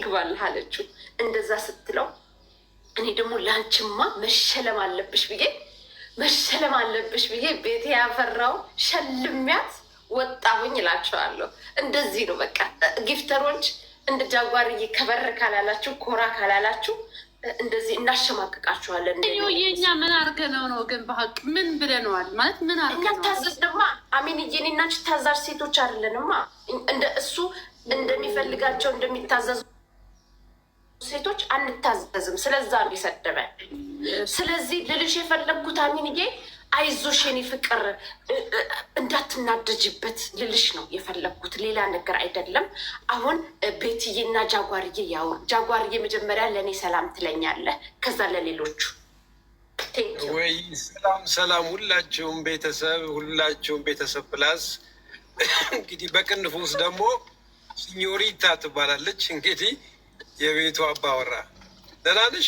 ይግባልህ አለችው። እንደዛ ስትለው እኔ ደግሞ ላንቺማ መሸለም አለብሽ ብዬ ቤቴ ያፈራው ሸልሚያት ወጣሁኝ እላቸዋለሁ። እንደዚህ ነው በቃ ጊፍተሮች። እንደ ጃጓርዬ ከበር ካላላችሁ ኮራ ካላላችሁ እንደዚህ እናሸማቅቃችኋለን። የኛ ምን አድርገነው ነው ግን? በሀቅ ምን ብለነዋል ማለት ምን አድርገነው? ታዘዝ ድማ አሚንዬ፣ እኔ እና አንቺ ታዛዥ ሴቶች አይደለንማ። እንደ እሱ እንደሚፈልጋቸው እንደሚታዘዙ ሴቶች አንታዘዝም። ስለዛ ነው የሰደበን። ስለዚህ ልልሽ የፈለግኩት አሚንዬ፣ አይዞሽ የኔ ፍቅር እንዳትናደጅበት ልልሽ ነው የፈለግኩት፣ ሌላ ነገር አይደለም። አሁን ቤትዬና ጃጓርዬ ያወሩ። ጃጓርዬ መጀመሪያ ለእኔ ሰላም ትለኛለህ፣ ከዛ ለሌሎቹ ወይ ሰላም። ሁላችሁም ቤተሰብ ፕላስ እንግዲህ በቅንፍ ውስጥ ደግሞ ሲኞሪታ ትባላለች። እንግዲህ የቤቱ አባወራ። ደህና ነሽ?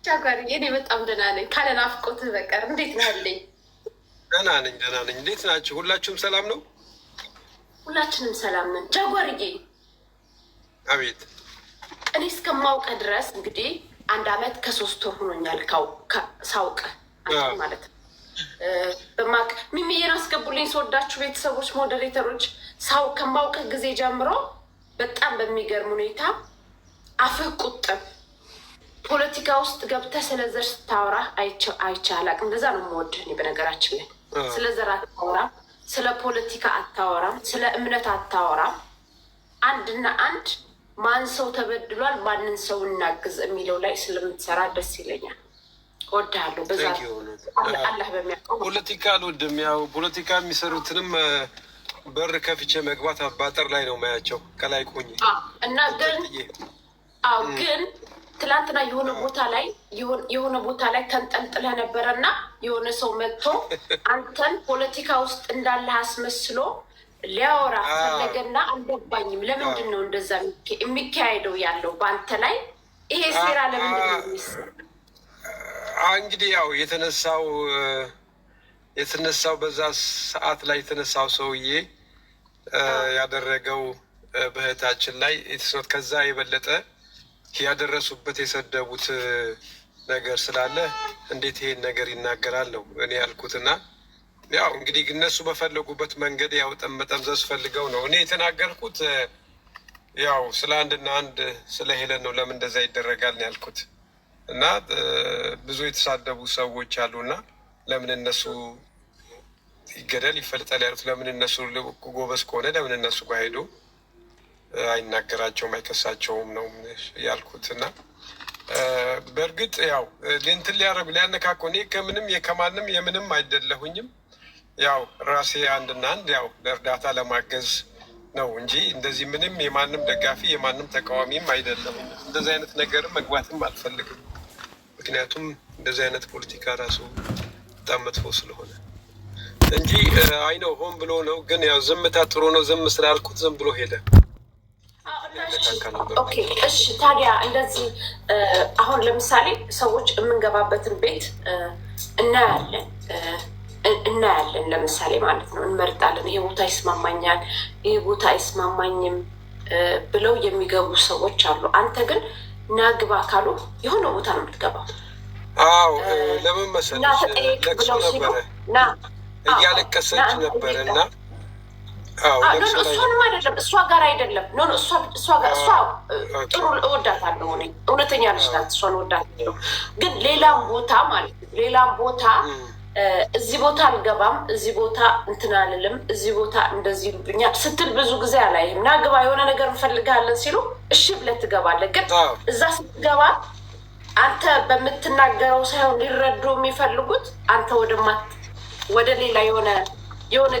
ጃጓርዬ እኔ በጣም ደህና ነኝ፣ ካለ ናፍቆትህ በቀር። እንዴት ነህ አለኝ? ደህና ነኝ። እንዴት ናችሁ? ሁላችሁም ሰላም ነው? ሁላችንም ሰላም ነን። ጃጓርዬ፣ አቤት። እኔ እስከማውቀ ድረስ እንግዲህ 1 ዓመት ከ3 ወር ሆኖኛል ሳውቅ ማለት ነው። በማቅ ሚሚዬን አስገቡልኝ። ስወዳችሁ ቤተሰቦች፣ ሞዴሬተሮች፣ ከማውቅ ጊዜ ጀምሮ በጣም በሚገርም ሁኔታ አፍህ ቁጥብ፣ ፖለቲካ ውስጥ ገብተህ ስለ ዘር ስታወራ አይቼ አላቅም። እንደዛ ነው የምወድህ እኔ። በነገራችን ላይ ስለ ዘር አታወራም፣ ስለ ፖለቲካ አታወራም፣ ስለ እምነት አታወራም። አንድና አንድ ማን ሰው ተበድሏል፣ ማንን ሰው እናግዝ የሚለው ላይ ስለምትሰራ ደስ ይለኛል። እወድሃለሁ። በዛ አላህ በሚያውቀው ፖለቲካ አልወድም። ያው ፖለቲካ የሚሰሩትንም በር ከፍቼ መግባት አባጠር ላይ ነው ማያቸው ከላይ ቆኝ እና ግን ትላንትና የሆነ ቦታ ላይ ተንጠልጥለህ ነበረ እና የሆነ ሰው መጥቶ አንተን ፖለቲካ ውስጥ እንዳለህ አስመስሎ ሊያወራ ፈለገና አልገባኝም። ለምንድን ነው እንደዛ የሚካሄደው ያለው በአንተ ላይ? ይሄ ሴራ ለምንድን ነው የሚሰራ? እንግዲህ ያው የተነሳው በዛ ሰዓት ላይ የተነሳው ሰውዬ ያደረገው በእህታችን ላይ የተሰት ከዛ የበለጠ ያደረሱበት የሰደቡት ነገር ስላለ እንዴት ይሄን ነገር ይናገራል ነው እኔ ያልኩትና ያው እንግዲህ እነሱ በፈለጉበት መንገድ ያው መጠምዘዝ ፈልገው ነው። እኔ የተናገርኩት ያው ስለ አንድና አንድ ስለ ሄለን ነው። ለምን እንደዛ ይደረጋል ነው ያልኩት። እና ብዙ የተሳደቡ ሰዎች አሉና ለምን እነሱ ይገደል ይፈልጣል ያሉት፣ ለምን እነሱ ጎበዝ ከሆነ ለምን እነሱ ጋር ሄዱ አይናገራቸውም አይከሳቸውም ነው ያልኩት። እና በእርግጥ ያው እንትን ሊያነካኩ እኔ ከምንም ከማንም የምንም አይደለሁኝም። ያው ራሴ አንድና አንድ ያው ለእርዳታ ለማገዝ ነው እንጂ እንደዚህ ምንም የማንም ደጋፊ የማንም ተቃዋሚም አይደለሁም። እንደዚህ አይነት ነገርም መግባትም አልፈልግም። ምክንያቱም እንደዚህ አይነት ፖለቲካ ራሱ በጣም መጥፎ ስለሆነ እንጂ አይነው ሆን ብሎ ነው። ግን ያው ዝምታ ጥሩ ነው። ዝም ስላልኩት ዝም ብሎ ሄደ። ኦኬ እሺ። ታዲያ እንደዚህ አሁን ለምሳሌ ሰዎች የምንገባበትን ቤት እናያለን ለምሳሌ ማለት ነው፣ እንመርጣለን። ይሄ ቦታ ይስማማኛል፣ ይሄ ቦታ አይስማማኝም ብለው የሚገቡ ሰዎች አሉ። አንተ ግን ናግባ ካሉ የሆነ ቦታ ነው የምትገባው። አዎ ለምን መሰለሽ ለቅሶ ነበረ፣ እያለቀሰች ነበረ እና እሷንም አይደለም እሷ ጋር አይደለም እሷ ጥሩ እወዳታለሁ፣ እውነተኛ ልጅ ናት፣ እሷን እወዳታለሁ። ግን ሌላም ቦታ ማለት ነው ሌላም ቦታ እዚህ ቦታ አልገባም፣ እዚህ ቦታ እንትን አልልም፣ እዚህ ቦታ እንደዚህ ይሉብኛል ስትል ብዙ ጊዜ አላይም። ናግባ የሆነ ነገር እንፈልጋለን ሲሉ እሺ ብለህ ትገባለህ። ግን እዛ ስትገባ አንተ በምትናገረው ሳይሆን ሊረዱ የሚፈልጉት አንተ ወደ ሌላ የሆነ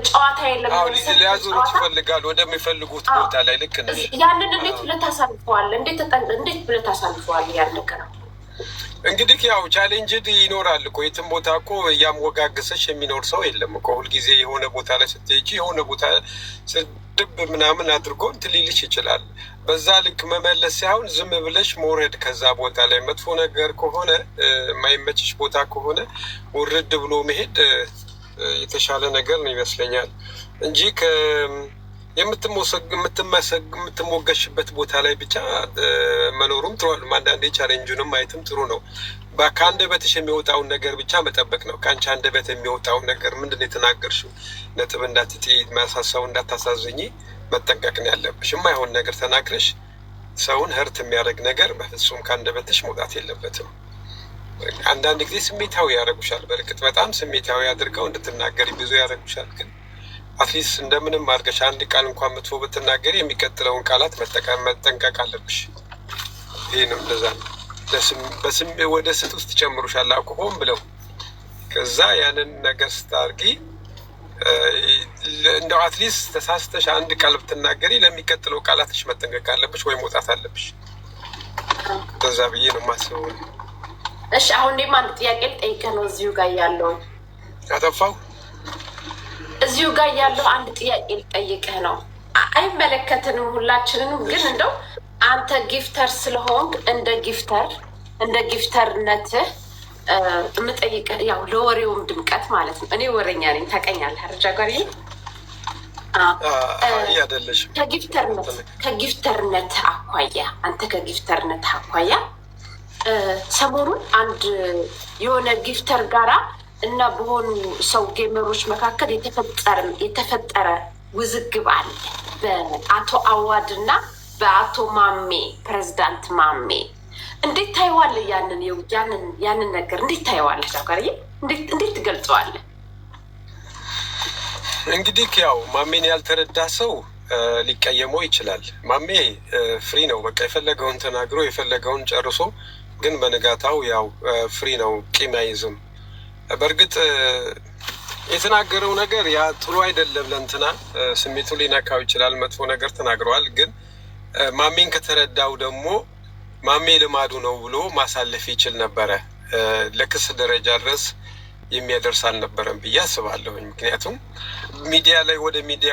ጨዋታ የለም ሊያዙሩት ይፈልጋሉ ወደሚፈልጉት ቦታ ላይ። ልክ ነው። ያንን እንዴት ብለህ ታሳልፈዋለህ? እንዴት ብለህ ታሳልፈዋለህ? ያን ነገር ነው እንግዲህ ያው ቻሌንጅ ይኖራል እኮ የትም ቦታ እኮ እያሞጋገሰች የሚኖር ሰው የለም እኮ። ሁልጊዜ የሆነ ቦታ ላይ ስትሄጂ የሆነ ቦታ ስድብ ምናምን አድርጎ እንትን ሊልሽ ይችላል። በዛ ልክ መመለስ ሳይሆን ዝም ብለሽ መውረድ ከዛ ቦታ ላይ። መጥፎ ነገር ከሆነ የማይመችሽ ቦታ ከሆነ ውርድ ብሎ መሄድ የተሻለ ነገር ነው ይመስለኛል እንጂ የምትሞገሽበት ቦታ ላይ ብቻ መኖሩም ጥሩ ነው። አንዳንዴ ቻሌንጁንም ማየትም ጥሩ ነው። ከአንደበትሽ የሚወጣውን ነገር ብቻ መጠበቅ ነው። ከአንቺ አንደበት የሚወጣውን ነገር ምንድን ነው የተናገርሽው ነጥብ እንዳትጥይ፣ ማሳሰቡ እንዳታሳዝኝ መጠንቀቅ ነው ያለብሽ። የማይሆን ነገር ተናግረሽ ሰውን ህርት የሚያደርግ ነገር በፍጹም ከአንደበትሽ መውጣት የለበትም። አንዳንድ ጊዜ ስሜታዊ ያደርጉሻል። በእርግጥ በጣም ስሜታዊ አድርገው እንድትናገሪ ብዙ ያደርጉሻል። ግን አትሊስት እንደምንም አድርገሽ አንድ ቃል እንኳን መጥፎ ብትናገሪ የሚቀጥለውን ቃላት መጠንቀቅ አለብሽ። ይህንም እንደዛ ነው። ወደ ስት ውስጥ ጨምሩሻል ሆን ብለው። ከዛ ያንን ነገር ስታርጊ እንደው አትሊስት ተሳስተሽ አንድ ቃል ብትናገሪ ለሚቀጥለው ቃላትሽ መጠንቀቅ አለብሽ ወይ መውጣት አለብሽ። በዛ ብዬ ነው የማስበው። እሺ አሁን እኔም አንድ ጥያቄ ልጠይቅህ ነው። እዚሁ ጋር ያለው አጠፋው እዚሁ ጋር ያለው አንድ ጥያቄ ልጠይቅህ ነው። አይመለከትንም ሁላችንንም፣ ግን እንደው አንተ ጊፍተር ስለሆንክ እንደ ጊፍተርነትህ የምጠይቅህ ያው ለወሬውም ድምቀት ማለት ነው። እኔ ወሬኛ ነኝ ታውቀኛለህ አረጃ ጋር አይደለሽም። ከጊፍተርነት አኳያ ሰሞኑን አንድ የሆነ ጊፍተር ጋራ እና በሆኑ ሰው ጌመሮች መካከል የተፈጠረ ውዝግብ አለ። በአቶ አዋድ እና በአቶ ማሜ ፕሬዚዳንት ማሜ እንዴት ታየዋለህ? ያንን ነገር እንዴት ታየዋለህ? ዛጋሪ እንዴት ትገልጸዋለህ? እንግዲህ ያው ማሜን ያልተረዳ ሰው ሊቀየመው ይችላል። ማሜ ፍሪ ነው። በቃ የፈለገውን ተናግሮ የፈለገውን ጨርሶ፣ ግን በንጋታው ያው ፍሪ ነው፣ ቂም አይዝም። በእርግጥ የተናገረው ነገር ያ ጥሩ አይደለም። ለእንትና ስሜቱ ሊነካው ይችላል። መጥፎ ነገር ተናግረዋል። ግን ማሜን ከተረዳው ደግሞ ማሜ ልማዱ ነው ብሎ ማሳለፍ ይችል ነበረ። ለክስ ደረጃ ድረስ የሚያደርስ አልነበረም ብዬ አስባለሁኝ። ምክንያቱም ሚዲያ ላይ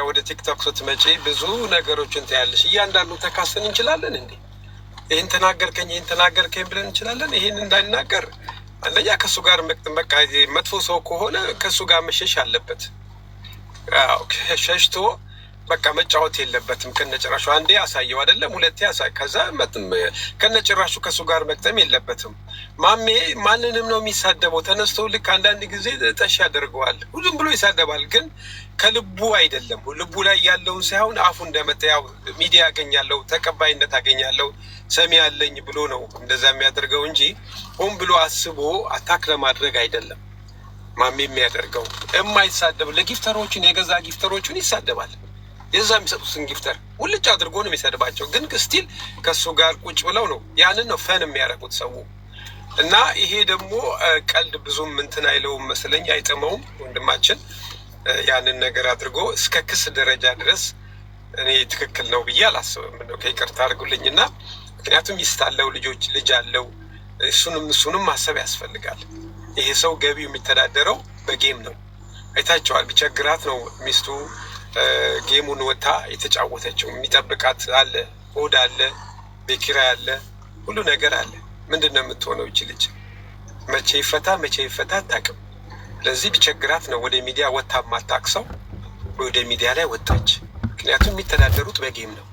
ወደ ቲክቶክ ስትመጪ ብዙ ነገሮችን ታያለሽ። እያንዳንዱ ተካሰን እንችላለን እንዴ? ይህን ተናገርከኝ ብለን እንችላለን። ይህን እንዳይናገር አንደኛ ከእሱ ጋር በቃ መጥፎ ሰው ከሆነ ከእሱ ጋር መሸሽ አለበት። ሸሽቶ በቃ መጫወት የለበትም ከነጭራሹ። አንዴ ያሳየው አይደለም ሁለቴ ያሳይ፣ ከዛ ከነጭራሹ ከእሱ ጋር መቅጠም የለበትም። ማሜ ማንንም ነው የሚሳደበው። ተነስቶ ልክ አንዳንድ ጊዜ ጠሽ ያደርገዋል፣ ሁሉም ብሎ ይሳደባል። ግን ከልቡ አይደለም። ልቡ ላይ ያለውን ሳይሆን አፉ እንደመጣ ያው ሚዲያ አገኛለሁ፣ ተቀባይነት አገኛለሁ፣ ሰሚ ያለኝ ብሎ ነው እንደዛ የሚያደርገው እንጂ ሆን ብሎ አስቦ አታክ ለማድረግ አይደለም። ማሜ የሚያደርገው የማይሳደብ ለጊፍተሮቹን የገዛ ጊፍተሮቹን ይሳደባል። የዛ የሚሰጡትን ጊፍተር ውልጭ አድርጎ ነው የሚሰድባቸው። ግን ስቲል ከእሱ ጋር ቁጭ ብለው ነው ያንን ነው ፈን የሚያደርጉት ሰው። እና ይሄ ደግሞ ቀልድ ብዙም እንትን አይለውም መስለኝ፣ አይጥመውም ወንድማችን። ያንን ነገር አድርጎ እስከ ክስ ደረጃ ድረስ እኔ ትክክል ነው ብዬ አላስብም። ከይቅርታ አድርጉልኝና ምክንያቱም ሚስት አለው፣ ልጅ አለው። እሱንም ማሰብ ያስፈልጋል። ይሄ ሰው ገቢው የሚተዳደረው በጌም ነው። አይታቸዋል። ቢቸግራት ነው ሚስቱ ጌሙን ወታ የተጫወተችው። የሚጠብቃት አለ፣ ሆድ አለ፣ ቤት ኪራይ አለ፣ ሁሉ ነገር አለ። ምንድን ነው የምትሆነው ይቺ ልጅ? መቼ ይፈታ አታውቅም። ለዚህ ቢቸግራት ነው ወደ ሚዲያ ወታ ማታቅሰው ወደ ሚዲያ ላይ ወጣች። ምክንያቱም የሚተዳደሩት በጌም ነው።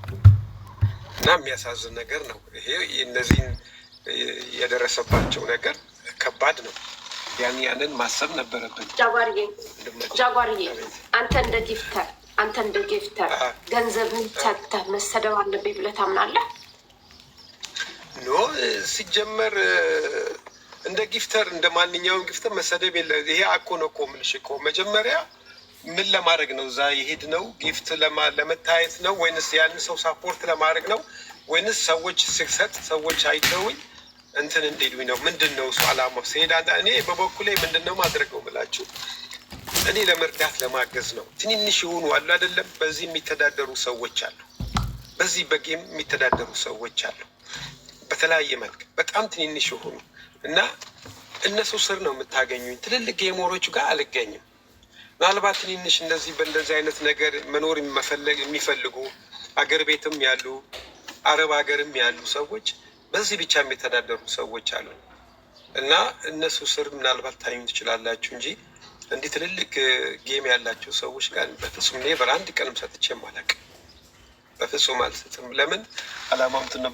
እና የሚያሳዝን ነገር ነው ይሄ። እነዚህን የደረሰባቸው ነገር ከባድ ነው። ያንን ማሰብ ነበረብን። ጃጓርዬ አንተ እንደ ጊፍተር ገንዘብን ሰጥተህ መሰደብ አለብኝ ብለህ ታምናለህ? ኖ ሲጀመር እንደ ጊፍተር እንደ ማንኛውም ጊፍተር መሰደብ የለ። ይሄ አኮ ነው እኮ የምልሽ እኮ መጀመሪያ ምን ለማድረግ ነው እዛ የሄድ ነው? ጊፍት ለመታየት ነው ወይንስ ያን ሰው ሳፖርት ለማድረግ ነው ወይንስ ሰዎች ስሰጥ ሰዎች አይተውኝ እንትን እንዲሉኝ ነው? ምንድን ነው እሱ አላማው? ሲሄድ እኔ በበኩሌ ምንድን ነው ማድረገው ብላችሁ እኔ ለመርዳት ለማገዝ ነው። ትንንሽ የሆኑ አሉ አይደለም፣ በዚህ የሚተዳደሩ ሰዎች አሉ፣ በዚህ በጌም የሚተዳደሩ ሰዎች አሉ፣ በተለያየ መልክ በጣም ትንንሽ የሆኑ እና እነሱ ስር ነው የምታገኙኝ። ትልልቅ ጌሞሮቹ ጋር አልገኝም። ምናልባት ትንንሽ እንደዚህ በእንደዚህ አይነት ነገር መኖር የሚፈልጉ አገር ቤትም ያሉ አረብ ሀገርም ያሉ ሰዎች በዚህ ብቻ የሚተዳደሩ ሰዎች አሉ እና እነሱ ስር ምናልባት ታዩኝ ትችላላችሁ እንጂ እንዲህ ትልልቅ ጌም ያላቸው ሰዎች ጋር በፍጹም ኔቨር አንድ ቀንም ሰጥቼም አላውቅም። በፍጹም አልሰጥም። ለምን አላማው እንትን ነው።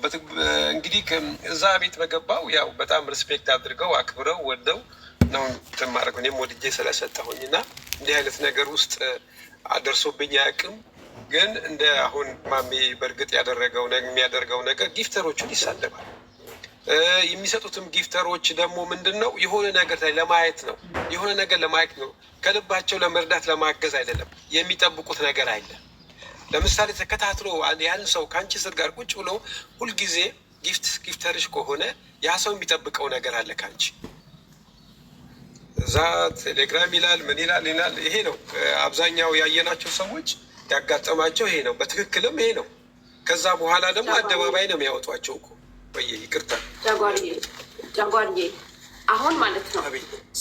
እንግዲህ እዛ ቤት በገባው ያው በጣም ሪስፔክት አድርገው አክብረው ወደው ነው እንትን ማድረግ እኔም ወድጄ ስለሰጠሁኝ እና እንዲህ አይነት ነገር ውስጥ አደርሶብኝ አያውቅም። ግን እንደ አሁን ማሜ በእርግጥ የሚያደርገው ነገር ጊፍተሮቹን ይሳደባል። የሚሰጡትም ጊፍተሮች ደግሞ ምንድን ነው የሆነ ነገር ለማየት ነው፣ የሆነ ነገር ለማየት ነው። ከልባቸው ለመርዳት ለማገዝ አይደለም። የሚጠብቁት ነገር አለ። ለምሳሌ ተከታትሎ ያን ሰው ከአንቺ ስር ጋር ቁጭ ብሎ ሁልጊዜ ጊፍተርሽ ከሆነ ያ ሰው የሚጠብቀው ነገር አለ ከአንቺ። እዛ ቴሌግራም ይላል ምን ይላል ይላል። ይሄ ነው አብዛኛው ያየናቸው ሰዎች ያጋጠማቸው ይሄ ነው። በትክክልም ይሄ ነው። ከዛ በኋላ ደግሞ አደባባይ ነው የሚያወጧቸው እኮ። ይቅርታ ጃጓርዬ፣ አሁን ማለት ነው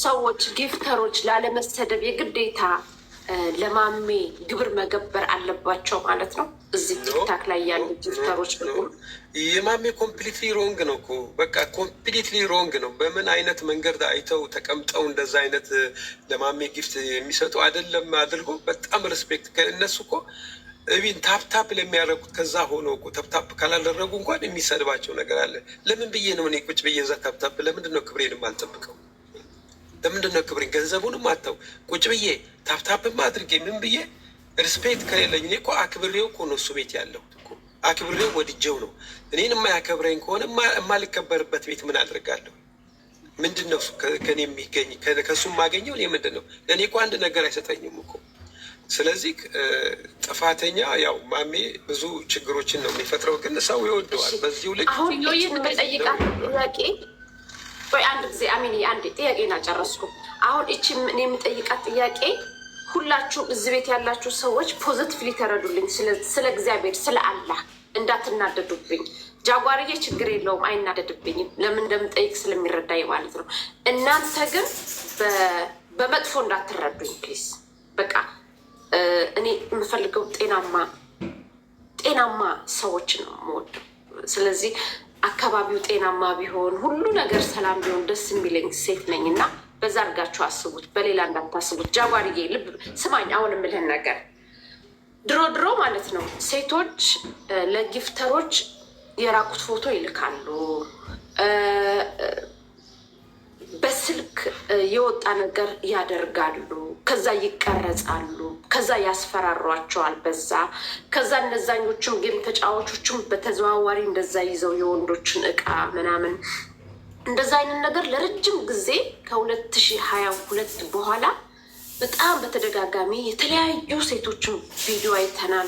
ሰዎች ጊፍተሮች ላለመሰደብ የግዴታ ለማሜ ግብር መገበር አለባቸው ማለት ነው። እዚህ ቲክታክ ላይ ያሉ ጊፍተሮች የማሜ ኮምፕሊትሊ ሮንግ ነው እኮ በቃ ኮምፕሊትሊ ሮንግ ነው። በምን አይነት መንገድ አይተው ተቀምጠው እንደዛ አይነት ለማሜ ጊፍት የሚሰጡ አይደለም አድርጎ በጣም ሪስፔክት ከእነሱ እኮ እቢን ታፕታፕ ለሚያደርጉት ከዛ ሆኖ እኮ ታፕታፕ ካላደረጉ እንኳን የሚሰድባቸው ነገር አለ። ለምን ብዬ ነው እኔ ቁጭ ብዬ እዛ ታፕታፕ ለምንድን ነው ክብሬንም አልጠብቀው? ለምንድን ነው ክብሬን ገንዘቡንም አተው ቁጭ ብዬ ታፕታፕም አድርጌ ምን ብዬ ሪስፔክት ከሌለኝ እኔ እኮ አክብሬው እኮ ነው እሱ ቤት ያለሁት እኮ አክብሬው ወድጀው ነው። እኔን የማያከብረኝ ከሆነ የማልከበርበት ቤት ምን አድርጋለሁ? ምንድን ነው ከኔ የሚገኝ ከእሱ የማገኘው እኔ ምንድን ነው? ለእኔ እኮ አንድ ነገር አይሰጠኝም እኮ። ስለዚህ ጥፋተኛ ያው ማሜ ብዙ ችግሮችን ነው የሚፈጥረው፣ ግን ሰው ይወደዋል። በዚሁ ልክ አሁን የምጠይቃት ጥያቄ ወይ አንድ ጊዜ አሚን አንድ ጥያቄን አልጨረስኩ። አሁን እቺ እኔ የምጠይቃት ጥያቄ ሁላችሁም እዚህ ቤት ያላችሁ ሰዎች ፖዘቲቭሊ ተረዱልኝ። ስለ እግዚአብሔር ስለ አላህ እንዳትናደዱብኝ። ጃጓርዬ ችግር የለውም አይናደድብኝም። ለምን እንደምጠይቅ ስለሚረዳኝ ማለት ነው። እናንተ ግን በመጥፎ እንዳትረዱኝ ፕሊዝ። በቃ እኔ የምፈልገው ጤናማ ሰዎችን ነው የምወደው። ስለዚህ አካባቢው ጤናማ ቢሆን ሁሉ ነገር ሰላም ቢሆን ደስ የሚለኝ ሴት ነኝ እና በዛ አድርጋችሁ አስቡት፣ በሌላ እንዳታስቡት። ጃጓርዬ ልብ ስማኝ፣ አሁን የምልህን ነገር ድሮ ማለት ነው ሴቶች ለጊፍተሮች የራቁት ፎቶ ይልካሉ፣ በስልክ የወጣ ነገር ያደርጋሉ፣ ከዛ ይቀረጻሉ፣ ከዛ ያስፈራሯቸዋል ከዛ እነዛኞቹም ጌም ተጫዋቾቹም በተዘዋዋሪ እንደዛ ይዘው የወንዶችን እቃ ምናምን እንደዛ አይነት ነገር ለረጅም ጊዜ ከ2022 በኋላ በጣም በተደጋጋሚ የተለያዩ ሴቶችን ቪዲዮ አይተናል።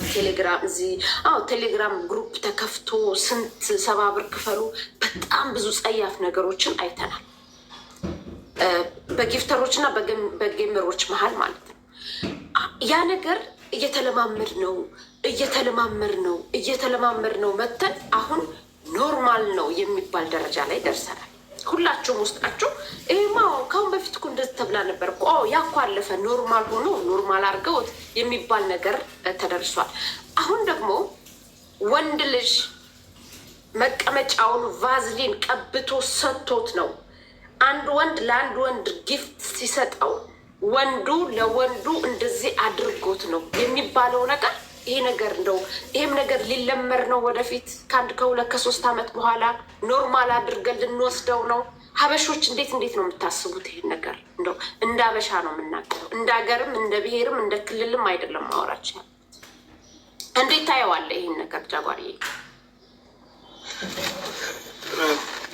ቴሌግራም ግሩፕ ተከፍቶ ስንት 70 ብር ክፈሉ፣ በጣም ብዙ ጸያፍ ነገሮችን አይተናል። በጊፍተሮች እና በጌመሮች መሀል ማለት ነው። ያ ነገር እየተለማመድ ነው መተን አሁን ኖርማል ነው የሚባል ደረጃ ላይ ደርሰናል። ሁላችሁም ውስጣችሁ ይሄማ ከአሁን በፊት እኮ እንደዚህ ተብላ ነበር እኮ ያ እኮ አለፈ፣ ኖርማል ሆኖ ኖርማል አድርገውት የሚባል ነገር ተደርሷል። አሁን ደግሞ ወንድ ልጅ መቀመጫውን ቫዝሊን ቀብቶ ሰጥቶት ነው አንድ ወንድ ለአንድ ወንድ ጊፍት ሲሰጠው ወንዱ ለወንዱ እንደዚህ አድርጎት ነው የሚባለው ነገር። ይሄም ነገር ሊለመር ነው ወደፊት ከ1 ከ2 ዓመት በኋላ ኖርማል አድርገን ልንወስደው ነው። ሀበሾች እንዴት ነው የምታስቡት? ይሄን ነገር እንደው እንደ ሀበሻ ነው የምናገረው፣ እንደ ሀገርም እንደ ብሔርም እንደ ክልልም አይደለም ማውራችን። እንዴት ታየዋለህ ይሄን ነገር ጃጓርዬ?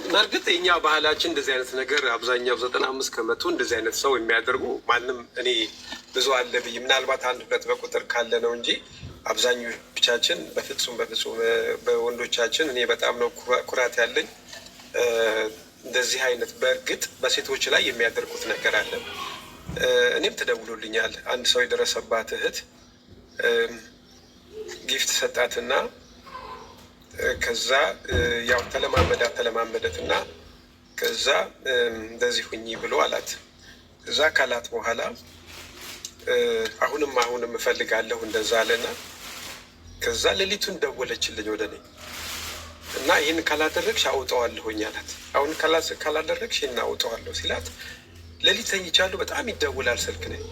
በእርግጥ የኛ ባህላችን እንደዚህ አይነት ነገር አብዛኛው 95 ከመቶ እንደዚህ አይነት ሰው የሚያደርጉ ማንም እኔ ብዙ አለ ብዬ ምናልባት 1-2 በቁጥር ካለ ነው እንጂ አብዛኞቻችን በፍጹም በወንዶቻችን እኔ በጣም ነው ኩራት ያለኝ። እንደዚህ አይነት በእርግጥ በሴቶች ላይ የሚያደርጉት ነገር አለ። እኔም ተደውሎልኛል። አንድ ሰው የደረሰባት እህት ጊፍት ሰጣትና ከዛ ያው ተለማመደት እና ከዛ እንደዚህ ሁኚ ብሎ አላት። እዛ ካላት በኋላ አሁንም እፈልጋለሁ እንደዛ አለና ከዛ ሌሊቱን ደወለችልኝ ወደ እኔ እና ይህን ካላደረግሽ አውጠዋለሁኝ አላት። አሁን ካላደረግሽ ይህን አውጠዋለሁ ሲላት ሌሊት ተኝቻለሁ፣ በጣም ይደውላል ስልክ ነኝ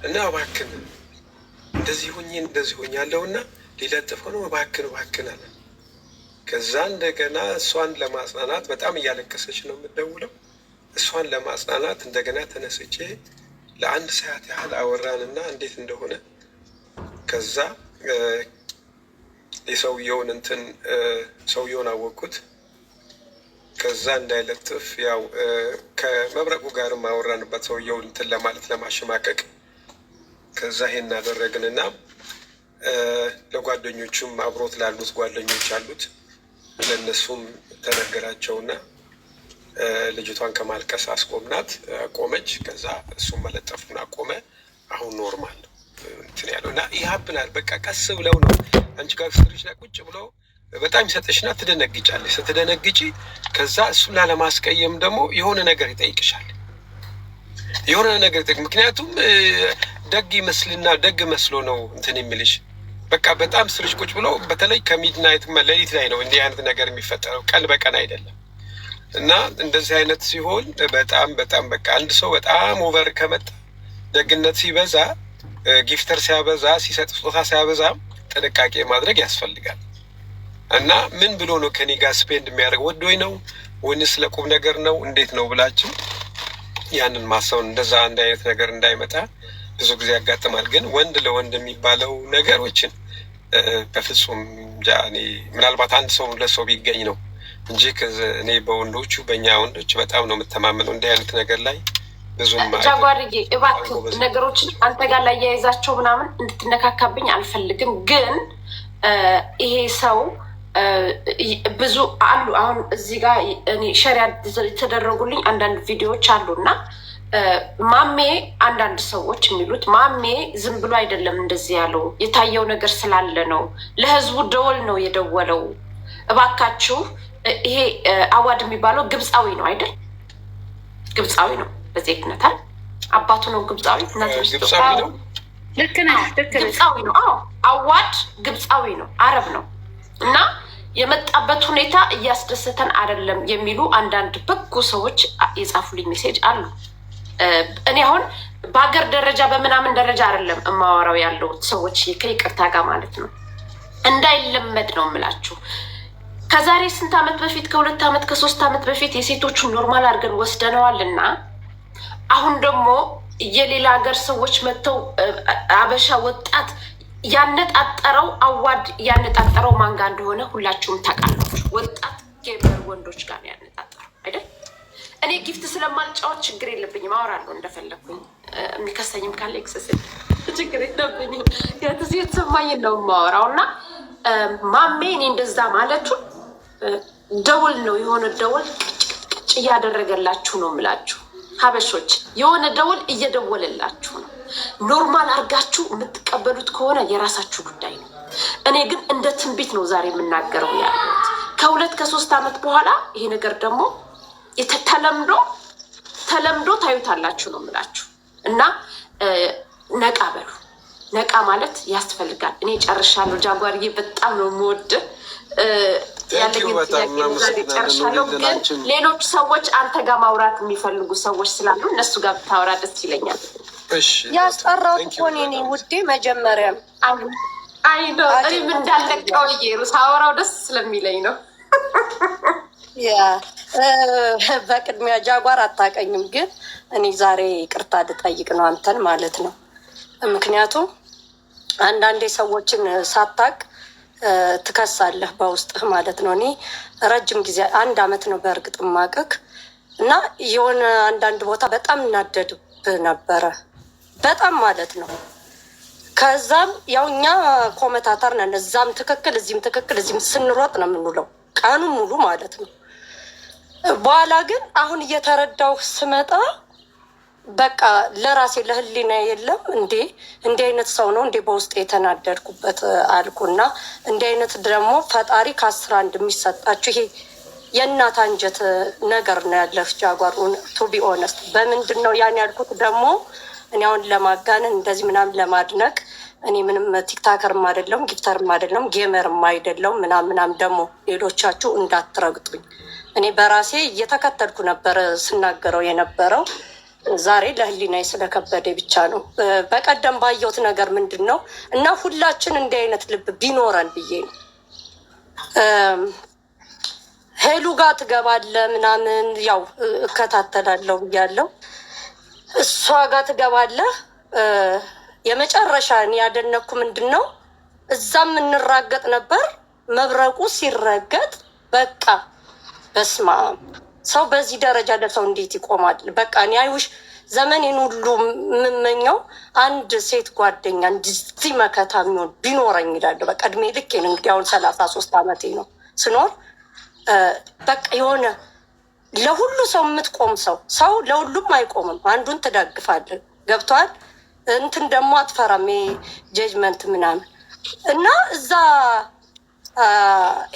እና እባክን እንደዚህ ሁኚ ያለውና ሊለጥፈው ነው እባክን አለ። ከዛ እንደገና እሷን ለማጽናናት በጣም እያለቀሰች ነው የምትደውለው። እሷን ለማጽናናት እንደገና ተነስቼ ለ1 ሰዓት ያህል አወራንና እንዴት እንደሆነ ከዛ ሰውየውን አወቅኩት። ከዛ እንዳይለጥፍ ያው ከመብረቁ ጋርም አወራንበት ሰውየውን እንትን ለማለት ለማሸማቀቅ። ከዛ ይሄን አደረግንና ለጓደኞቹም አብሮት ላሉት ጓደኞች አሉት ለእነሱም ተነገራቸውና ልጅቷን ከማልቀስ አስቆምናት፣ ቆመች። ከዛ እሱም መለጠፉን አቆመ። አሁን ኖርማል ነው እንትን ያለው እና ይሀብናል። በቃ ቀስ ብለው ነው አንቺ ጋር ስትሪች ላይ ቁጭ ብለው በጣም ይሰጥሽና ትደነግጫለሽ። ስትደነግጪ ከዛ እሱን ላለማስቀየም ደግሞ የሆነ ነገር ይጠይቅሻል። የሆነ ነገር ምክንያቱም ደግ ይመስልና ደግ መስሎ ነው እንትን የሚልሽ። በቃ በጣም ስርሽ ቁጭ ብሎ በተለይ ከሚድናይት ሌሊት ላይ ነው እንዲህ አይነት ነገር የሚፈጠረው፣ ቀን በቀን አይደለም። እና እንደዚህ አይነት ሲሆን በጣም በቃ አንድ ሰው በጣም ኦቨር ከመጣ ደግነት ሲበዛ፣ ጊፍተር ሲያበዛ፣ ሲሰጥ ስጦታ ሲያበዛ ጥንቃቄ ማድረግ ያስፈልጋል። እና ምን ብሎ ነው ከኔ ጋር ስፔንድ የሚያደርግ ወዶኝ ነው ወይንስ ለቁም ነገር ነው እንዴት ነው ብላችሁ ያንን ማሰውን እንደዛ አንድ አይነት ነገር እንዳይመጣ ብዙ ጊዜ ያጋጥማል። ግን ወንድ ለወንድ የሚባለው ነገሮችን በፍጹም እኔ ምናልባት አንድ ሰው ለሰው ቢገኝ ነው እንጂ እኔ በወንዶቹ በእኛ ወንዶች በጣም ነው የምተማመነው እንዲህ አይነት ነገር ላይ ብዙም ጃጓርዬ እባክህ ነገሮችን አንተ ጋር ላይ ያይዛቸው ምናምን እንድትነካካብኝ አልፈልግም። ግን ይሄ ሰው ብዙ አሉ። አሁን እዚህ ጋር እኔ ሸሪያ የተደረጉልኝ አንዳንድ ቪዲዮዎች አሉ እና ማሜ አንዳንድ ሰዎች የሚሉት ማሜ ዝም ብሎ አይደለም እንደዚህ ያለው፣ የታየው ነገር ስላለ ነው። ለህዝቡ ደወል ነው የደወለው። እባካችሁ ይሄ አዋድ የሚባለው ግብፃዊ ነው አይደል? ግብፃዊ ነው በዜግነታል አባቱ ነው ግብፃዊ፣ ግብፃዊ ነው። ልክ ነህ፣ ግብፃዊ ነው። አዎ አዋድ ግብፃዊ ነው፣ አረብ ነው። እና የመጣበት ሁኔታ እያስደሰተን አይደለም የሚሉ አንዳንድ በጎ ሰዎች የጻፉልኝ ሜሴጅ አሉ። እኔ አሁን በሀገር ደረጃ በምናምን ደረጃ አይደለም እማወራው ያለው ሰዎች ከይቅርታ ጋር ማለት ነው። እንዳይለመድ ነው የምላችሁ። ከዛሬ ስንት ዓመት በፊት ከ2 ዓመት ከ3 ዓመት በፊት የሴቶቹን ኖርማል አድርገን ወስደነዋል እና አሁን ደግሞ የሌላ ሀገር ሰዎች መጥተው አበሻ ወጣት ያነጣጠረው አዋድ ያነጣጠረው ማን ጋር እንደሆነ ሁላችሁም ታውቃላችሁ። ወጣት ጌበር ወንዶች ጋር ያነጣጠረው አይደል? እኔ ጊፍት ስለማልጫወት ችግር የለብኝም፣ አወራለሁ እንደፈለግኩኝ። የሚከሰኝም ካለ ኤክሰስል ችግር የለብኝም። የተሰማኝን ነው የማወራው። እና ማሜ እኔ እንደዛ ማለቱን ደውል ነው የሆነ ደውል ቅጭ እያደረገላችሁ ነው የምላችሁ። ሀበሾች የሆነ ደውል እየደወለላችሁ ነው። ኖርማል አድርጋችሁ የምትቀበሉት ከሆነ የራሳችሁ ጉዳይ ነው። እኔ ግን እንደ ትንቢት ነው ዛሬ የምናገረው ያሉት። ከ2 ከ3 ዓመት በኋላ ይሄ ነገር ደግሞ ተለምዶ ታዩታላችሁ ነው የምላችሁ። እና ነቃ በሉ። ነቃ ማለት ያስፈልጋል። እኔ ጨርሻለሁ። ጃጓርዬ በጣም ነው የምወድህ። ያለኝ ጨርሻለሁ። ግን ሌሎች ሰዎች አንተ ጋር ማውራት የሚፈልጉ ሰዎች ስላሉ እነሱ ጋር ብታወራ ደስ ይለኛል። ያስጠራሁት እኮ እኔ ውዴ መጀመሪያም እኔም እንዳለቀው እየሩስ አወራው ደስ ስለሚለኝ ነው። በቅድሚያ ጃጓር አታውቀኝም፣ ግን እኔ ዛሬ ይቅርታ ልጠይቅ ነው አንተን ማለት ነው። ምክንያቱም አንዳንዴ ሰዎችን ሳታቅ ትከሳለህ በውስጥህ ማለት ነው። እኔ ረጅም ጊዜ 1 ዓመት ነው በእርግጥ ማቀክ እና የሆነ አንዳንድ ቦታ በጣም እናደድብህ ነበረ በጣም ማለት ነው። ከዛም ያው እኛ ኮመታተር ነን፣ እዛም ትክክል እዚህም ትክክል እዚህም ስንሮጥ ነው የምንውለው ቀኑ ሙሉ ማለት ነው። በኋላ ግን አሁን እየተረዳው ስመጣ በቃ ለራሴ ለህሊና የለም እንዲህ አይነት ሰው ነው እንዴ በውስጥ የተናደድኩበት አልኩና እንዲህ አይነት ደግሞ ፈጣሪ ከ11 የሚሰጣችሁ ይሄ የእናት አንጀት ነገር ነው ያለህ ጃጓር። ቱ ቢ ኦነስት በምንድን ነው ያን ያልኩት ደግሞ እኔ አሁን ለማጋነን እንደዚህ ምናምን ለማድነቅ እኔ ምንም ቲክታከርም አይደለም ጊፍተርም አይደለም ጌመርም አይደለም ምናምን ደግሞ ሌሎቻችሁ እንዳትረግጡኝ። እኔ በራሴ እየተከተልኩ ነበር ስናገረው የነበረው ዛሬ ለህሊናዬ ስለከበደ ብቻ ነው። በቀደም ባየሁት ነገር ምንድን ነው እና ሁላችን እንዲህ አይነት ልብ ቢኖረን ብዬ ነው። ሄሉ ጋር ትገባለ ምናምን ያው እከታተላለሁ ብያለሁ። እሷ ጋር ትገባለህ። የመጨረሻ ያደነኩ ምንድን ነው እዛም እንራገጥ ነበር። መብረቁ ሲረገጥ በቃ በስማ ሰው በዚህ ደረጃ ለሰው እንዴት ይቆማል? በቃ እኔ አይውሽ ዘመኔን ሁሉ የምመኘው አንድ ሴት ጓደኛ እንዲህ መከታ የሚሆን ቢኖረኝ ይላለሁ። በቃ እድሜ ልኬን እንግዲህ አሁን 33 ዓመቴ ነው ስኖር በቃ የሆነ ለሁሉ ሰው የምትቆም ሰው ለሁሉም አይቆምም። አንዱን ትደግፋለህ። ገብቷል። እንትን ደግሞ አትፈራም ጀጅመንት ምናምን እና እዛ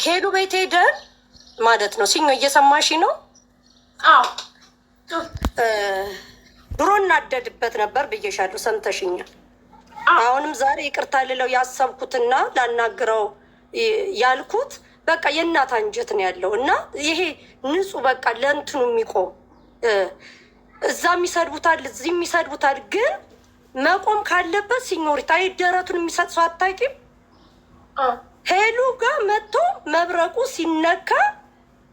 ሄሉ ቤት ሄደን ማለት ነው። ሲኞ እየሰማሽ ነው? አዎ ድሮ እናደድበት ነበር ብዬሻለሁ፣ ሰምተሽኛል። አሁንም ዛሬ ይቅርታ ልለው ያሰብኩትና ላናግረው ያልኩት በቃ የእናት አንጀት ነው ያለው እና ይሄ ንጹህ በቃ ለእንትኑ የሚቆም እዛም ይሰድቡታል፣ እዚህም ይሰድቡታል። ግን መቆም ካለበት ሲኞሪታ ደረቱን የሚሰጥ ሰው አታውቂም? ሄሉ ጋር መጥቶ መብረቁ ሲነካ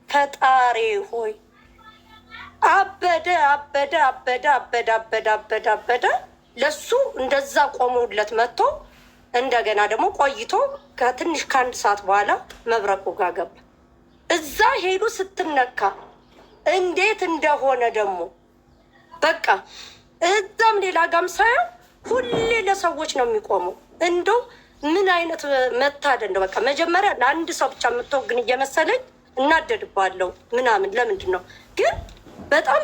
ፈጣሪ ሆይ አበደ አበደ አበደ አበደ አበደ አበደ አበደ። ለሱ እንደዛ ቆመውለት መጥቶ እንደገና ደግሞ ቆይቶ ከትንሽ ከአንድ ሰዓት በኋላ መብረቁ ጋር ገባ። እዛ ሄሉ ስትነካ እንዴት እንደሆነ ደግሞ በቃ እዛም ሌላ ጋም ሳየው ሁሌ ለሰዎች ነው የሚቆመው። እንደው ምን አይነት መታደል ነው። በቃ መጀመሪያ ለአንድ ሰው ብቻ የምትወግን እየመሰለኝ እናደድባለሁ ምናምን። ለምንድን ነው ግን በጣም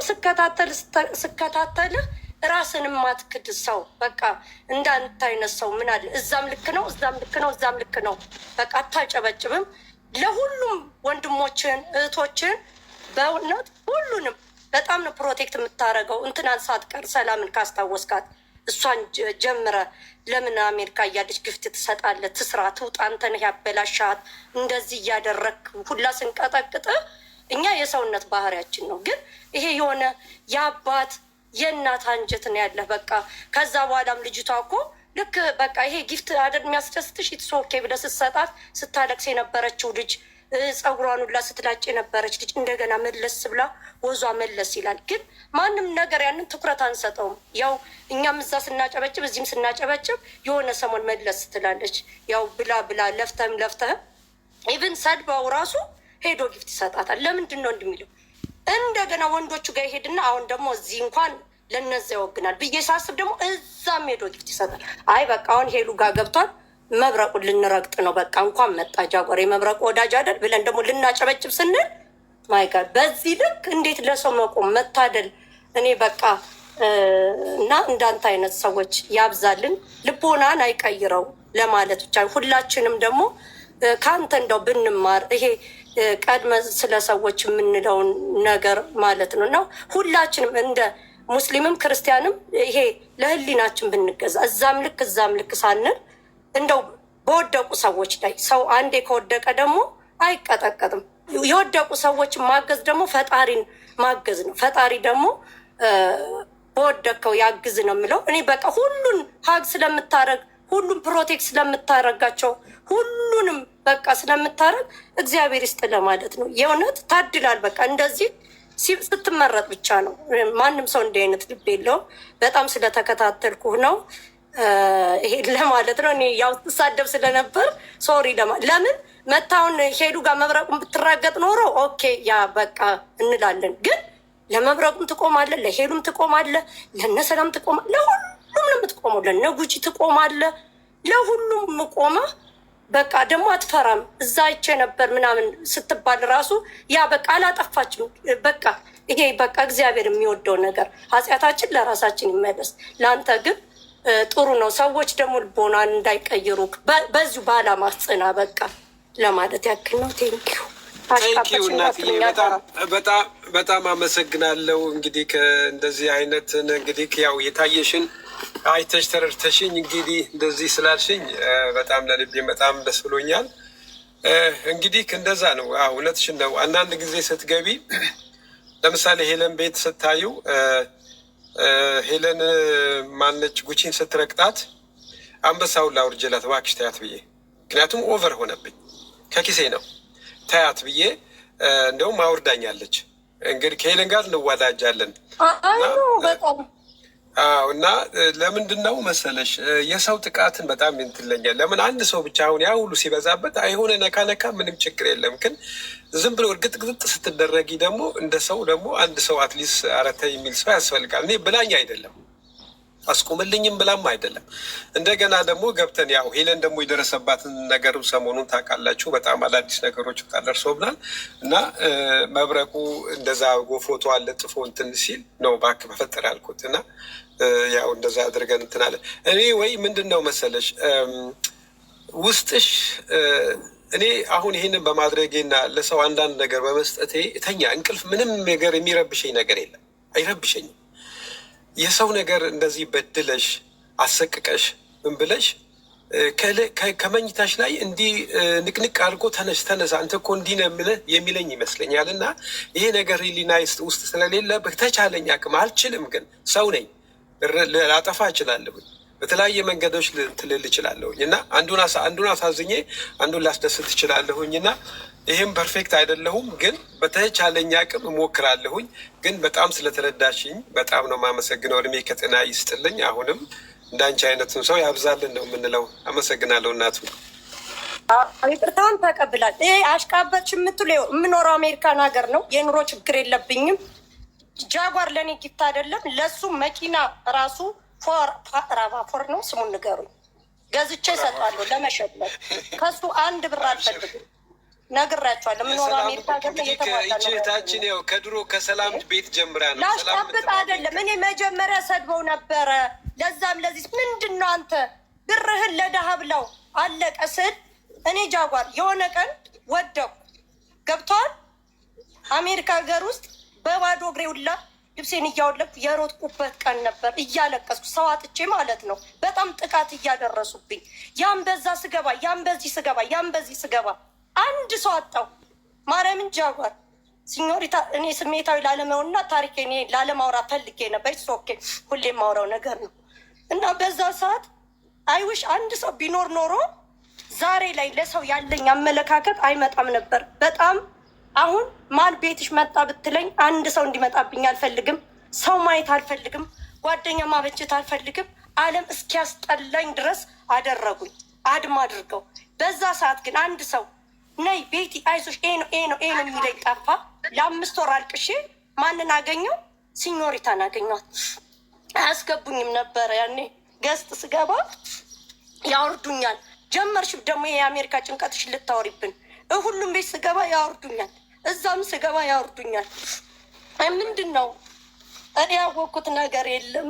ስከታተልህ ራስን ማትክድ ሰው በቃ እንዳንተ አይነት ሰው ምን አለ? እዛም ልክ ነው፣ እዛም ልክ ነው፣ እዛም ልክ ነው። በቃ አታጨበጭብም። ለሁሉም ወንድሞችን እህቶችን በእውነት ሁሉንም በጣም ነው ፕሮቴክት የምታደርገው። እንትናን ሳትቀር ሰላምን ካስታወስካት እሷን ጀምረ ለምን አሜሪካ እያለች ግፍት ትሰጣለህ? ትስራ ትውጣ። አንተ ነህ ያበላሻት። እንደዚህ እያደረግ ሁላ ስንቀጠቅጥ እኛ የሰውነት ባህሪያችን ነው። ግን ይሄ የሆነ የአባት የእናት አንጀት ነው ያለህ። በቃ ከዛ በኋላም ልጅቷ እኮ ልክ በቃ ይሄ ጊፍት አደል የሚያስደስትሽ ኢትሶኬ ብለህ ስትሰጣት ስታለቅስ የነበረችው ልጅ ፀጉሯን ሁላ ስትላጭ የነበረች ልጅ እንደገና መለስ ብላ ወዟ መለስ ይላል። ግን ማንም ነገር ያንን ትኩረት አንሰጠውም። ያው እኛም እዛ ስናጨበጭብ እዚህም ስናጨበጭብ የሆነ ሰሞን መለስ ትላለች። ያው ብላ ብላ ለፍተህም ኢቭን ሰድባው ራሱ ሄዶ ጊፍት ይሰጣታል። ለምንድን ነው እንደሚለው እንደገና ወንዶቹ ጋር ይሄድና አሁን ደግሞ እዚህ እንኳን ለነዛ ይወግናል ብዬ ሳስብ ደግሞ እዛም ሄዶ ጊፍት ይሰጣል። አይ በቃ አሁን ሄሉ ጋር ገብቷል፣ መብረቁን ልንረግጥ ነው። በቃ እንኳን መጣ ጃጓር የመብረቁ ወዳጅ አይደል ብለን ደግሞ ልናጨበጭብ ስንል ማይጋር በዚህ ልክ እንዴት ለሰው መቆም መታደል። እኔ በቃ እና እንዳንተ አይነት ሰዎች ያብዛልን፣ ልቦናን አይቀይረው ለማለት ብቻ። ሁላችንም ደግሞ ከአንተ እንደው ብንማር ይሄ ቀድመ ስለ ሰዎች የምንለውን ነገር ማለት ነው። እና ሁላችንም እንደ ሙስሊምም ክርስቲያንም ይሄ ለህሊናችን ብንገዛ እዛም ልክ ሳንል እንደው በወደቁ ሰዎች ላይ ሰው አንዴ ከወደቀ ደግሞ አይቀጠቀጥም። የወደቁ ሰዎችን ማገዝ ደግሞ ፈጣሪን ማገዝ ነው። ፈጣሪ ደግሞ በወደቀው ያግዝ ነው የምለው እኔ በቃ ሁሉን ሀግ ስለምታረግ ሁሉም ፕሮቴክት ስለምታረጋቸው ሁሉንም በቃ ስለምታረግ እግዚአብሔር ይስጥ ለማለት ነው። የእውነት ታድላል። በቃ እንደዚህ ስትመረጥ ብቻ ነው። ማንም ሰው እንዲህ አይነት ልብ የለውም። በጣም ስለተከታተልኩህ ነው ይሄ ለማለት ነው። እኔ ያው ትሳደብ ስለነበር ሶሪ። ለምን መታውን ሄዱ ጋር መብረቁን ብትራገጥ ኖሮ ኦኬ ያ በቃ እንላለን። ግን ለመብረቁም ትቆማለህ፣ ለሄሉም ትቆማለህ፣ ለነሰላም ትቆማለህ፣ ለሁሉም ነው የምትቆመው። ለነጉጂ ትቆማለህ፣ ለሁሉም ቆመህ በቃ ደግሞ አትፈራም። እዛ አይቼ ነበር ምናምን ስትባል ራሱ ያ በቃ አላጠፋችም። በቃ ይሄ በቃ እግዚአብሔር የሚወደው ነገር ኃጢአታችን ለራሳችን ይመለስ። ለአንተ ግን ጥሩ ነው። ሰዎች ደግሞ ልቦናን እንዳይቀይሩ በዚሁ በዓላማ ጽና በቃ ለማለት ያክል ነው። ቴንኪው እናትዬ፣ በጣም አመሰግናለሁ። እንግዲህ እንደዚህ አይነት እንግዲህ ያው የታየሽን አይተሽ ተረድተሽኝ እንግዲህ እንደዚህ ስላልሽኝ በጣም ለልቤ በጣም ደስ ብሎኛል። እንግዲህ እንደዛ ነው። እውነትሽን ነው። አንዳንድ ጊዜ ስትገቢ ለምሳሌ ሄለን ቤት ስታዩ ሄለን ማነች ጉቺን ስትረቅጣት አንበሳውን ላውርጅላት እባክሽ ታያት ብዬ፣ ምክንያቱም ኦቨር ሆነብኝ ከኪሴ ነው ታያት ብዬ፣ እንደውም አውርዳኛለች። እንግዲህ ከሄለን ጋር እንዋዳጃለን እና ለምንድን ነው መሰለሽ የሰው ጥቃትን በጣም እንትለኛል። ለምን አንድ ሰው ብቻ አሁን ያ ሁሉ ሲበዛበት የሆነ ነካ ነካ ምንም ችግር የለም፣ ግን ዝም ብሎ እርግጥ ግጥጥ ስትደረጊ ደግሞ እንደ ሰው ደግሞ አንድ ሰው አትሊስት አረተ የሚል ሰው ያስፈልጋል። እኔ ብላኝ አይደለም አስቁምልኝም ብላም አይደለም። እንደገና ደግሞ ገብተን ያው ሄለን ደግሞ የደረሰባትን ነገር ሰሞኑን ታውቃላችሁ። በጣም አዳዲስ ነገሮች ደርሶብናል እና መብረቁ እንደዛ ፎቶ አለጥፎ እንትን ሲል ነው እባክህ በፈጠረ ያልኩት እና ያው እንደዛ አድርገን እንትን አለ። እኔ ወይ ምንድን ነው መሰለሽ ውስጥሽ እኔ አሁን ይህንን በማድረጌና ለሰው አንዳንድ ነገር በመስጠቴ እተኛ እንቅልፍ ምንም ነገር የሚረብሸኝ ነገር የለም፣ አይረብሸኝም። የሰው ነገር እንደዚህ በድለሽ አሰቅቀሽ ምን ብለሽ ከመኝታሽ ላይ እንዲህ ንቅንቅ አድርጎ ተነሳ አንተ እኮ እንዲህ ነው የምልህ የሚለኝ ይመስለኛል። እና ይሄ ነገር ሪሊና ውስጥ ስለሌለ በተቻለኝ አቅም አልችልም፣ ግን ሰው ነኝ፣ ላጠፋ እችላለሁኝ፣ በተለያየ መንገዶች ልትልል እችላለሁኝ እና አንዱን አሳዝኜ አንዱን ላስደስት እችላለሁኝ እና ይህም ፐርፌክት አይደለሁም፣ ግን በተቻለኝ አቅም እሞክራለሁኝ። ግን በጣም ስለተረዳሽኝ በጣም ነው የማመሰግነው። እድሜ ከጤና ይስጥልኝ። አሁንም እንዳንቺ አይነቱን ሰው ያብዛልን ነው የምንለው። አመሰግናለሁ እናቱ። ይቅርታውን ተቀብላል። ይሄ አሽቃበች የምትሉ የምኖረው አሜሪካን ሀገር ነው። የኑሮ ችግር የለብኝም። ጃጓር ለእኔ ጊፍት አይደለም። ለሱ መኪና ራሱ ፎር ነው ስሙን ንገሩኝ፣ ገዝቼ እሰጣለሁ ለመሸጥለት። ከሱ አንድ ብር አልፈልግም። ነግራቸዋለሁ። የምኖረው አሜሪካ ሀገር ነው። እህታችን ያው ከድሮ ከሰላም ቤት ጀምራ ነው። ላሽቃብጥ አይደለም። እኔ መጀመሪያ ሰድበው ነበረ። ለዛም ለዚህ ምንድን ነው አንተ ብርህን ለድሀ ብለው አለቀ ስል እኔ ጃጓር የሆነ ቀን ወደኩ። ገብተዋል። አሜሪካ ሀገር ውስጥ በባዶ እግሬ ሁላ ልብሴን እያወለኩ የሮጥኩበት ቀን ነበር፣ እያለቀስኩ ሰው አጥቼ ማለት ነው። በጣም ጥቃት እያደረሱብኝ፣ ያም በዛ ስገባ፣ ያም በዚህ ስገባ፣ ያም በዚህ ስገባ አንድ ሰው አጣው። ማርያምን ጃጓር ሲኞሪታ፣ እኔ ስሜታዊ ላለመሆንና ታሪክ እኔ ላለማውራ ፈልጌ ነበር። ኦኬ ሁሌ የማውራው ነገር ነው እና በዛ ሰዓት አይውሽ አንድ ሰው ቢኖር ኖሮ ዛሬ ላይ ለሰው ያለኝ አመለካከት አይመጣም ነበር። በጣም አሁን ማን ቤትሽ መጣ ብትለኝ አንድ ሰው እንዲመጣብኝ አልፈልግም። ሰው ማየት አልፈልግም። ጓደኛ ማበጀት አልፈልግም። ዓለም እስኪያስጠላኝ ድረስ አደረጉኝ፣ አድማ አድርገው። በዛ ሰዓት ግን አንድ ሰው ነይ ቤቲ አይዞሽ ኤ ነው የሚለኝ ጠፋ። ለ5 ወር አልቅሼ ማንን አገኘው? ሲኞሪታን አገኘኋት። አያስገቡኝም ነበረ ያኔ። ገስት ስገባ ያወርዱኛል። ጀመርሽ ደግሞ የአሜሪካ ጭንቀትሽ ልታወሪብን። ሁሉም ቤት ስገባ ያወርዱኛል፣ እዛም ስገባ ያወርዱኛል። ምንድን ነው እኔ ያወቅኩት ነገር የለም።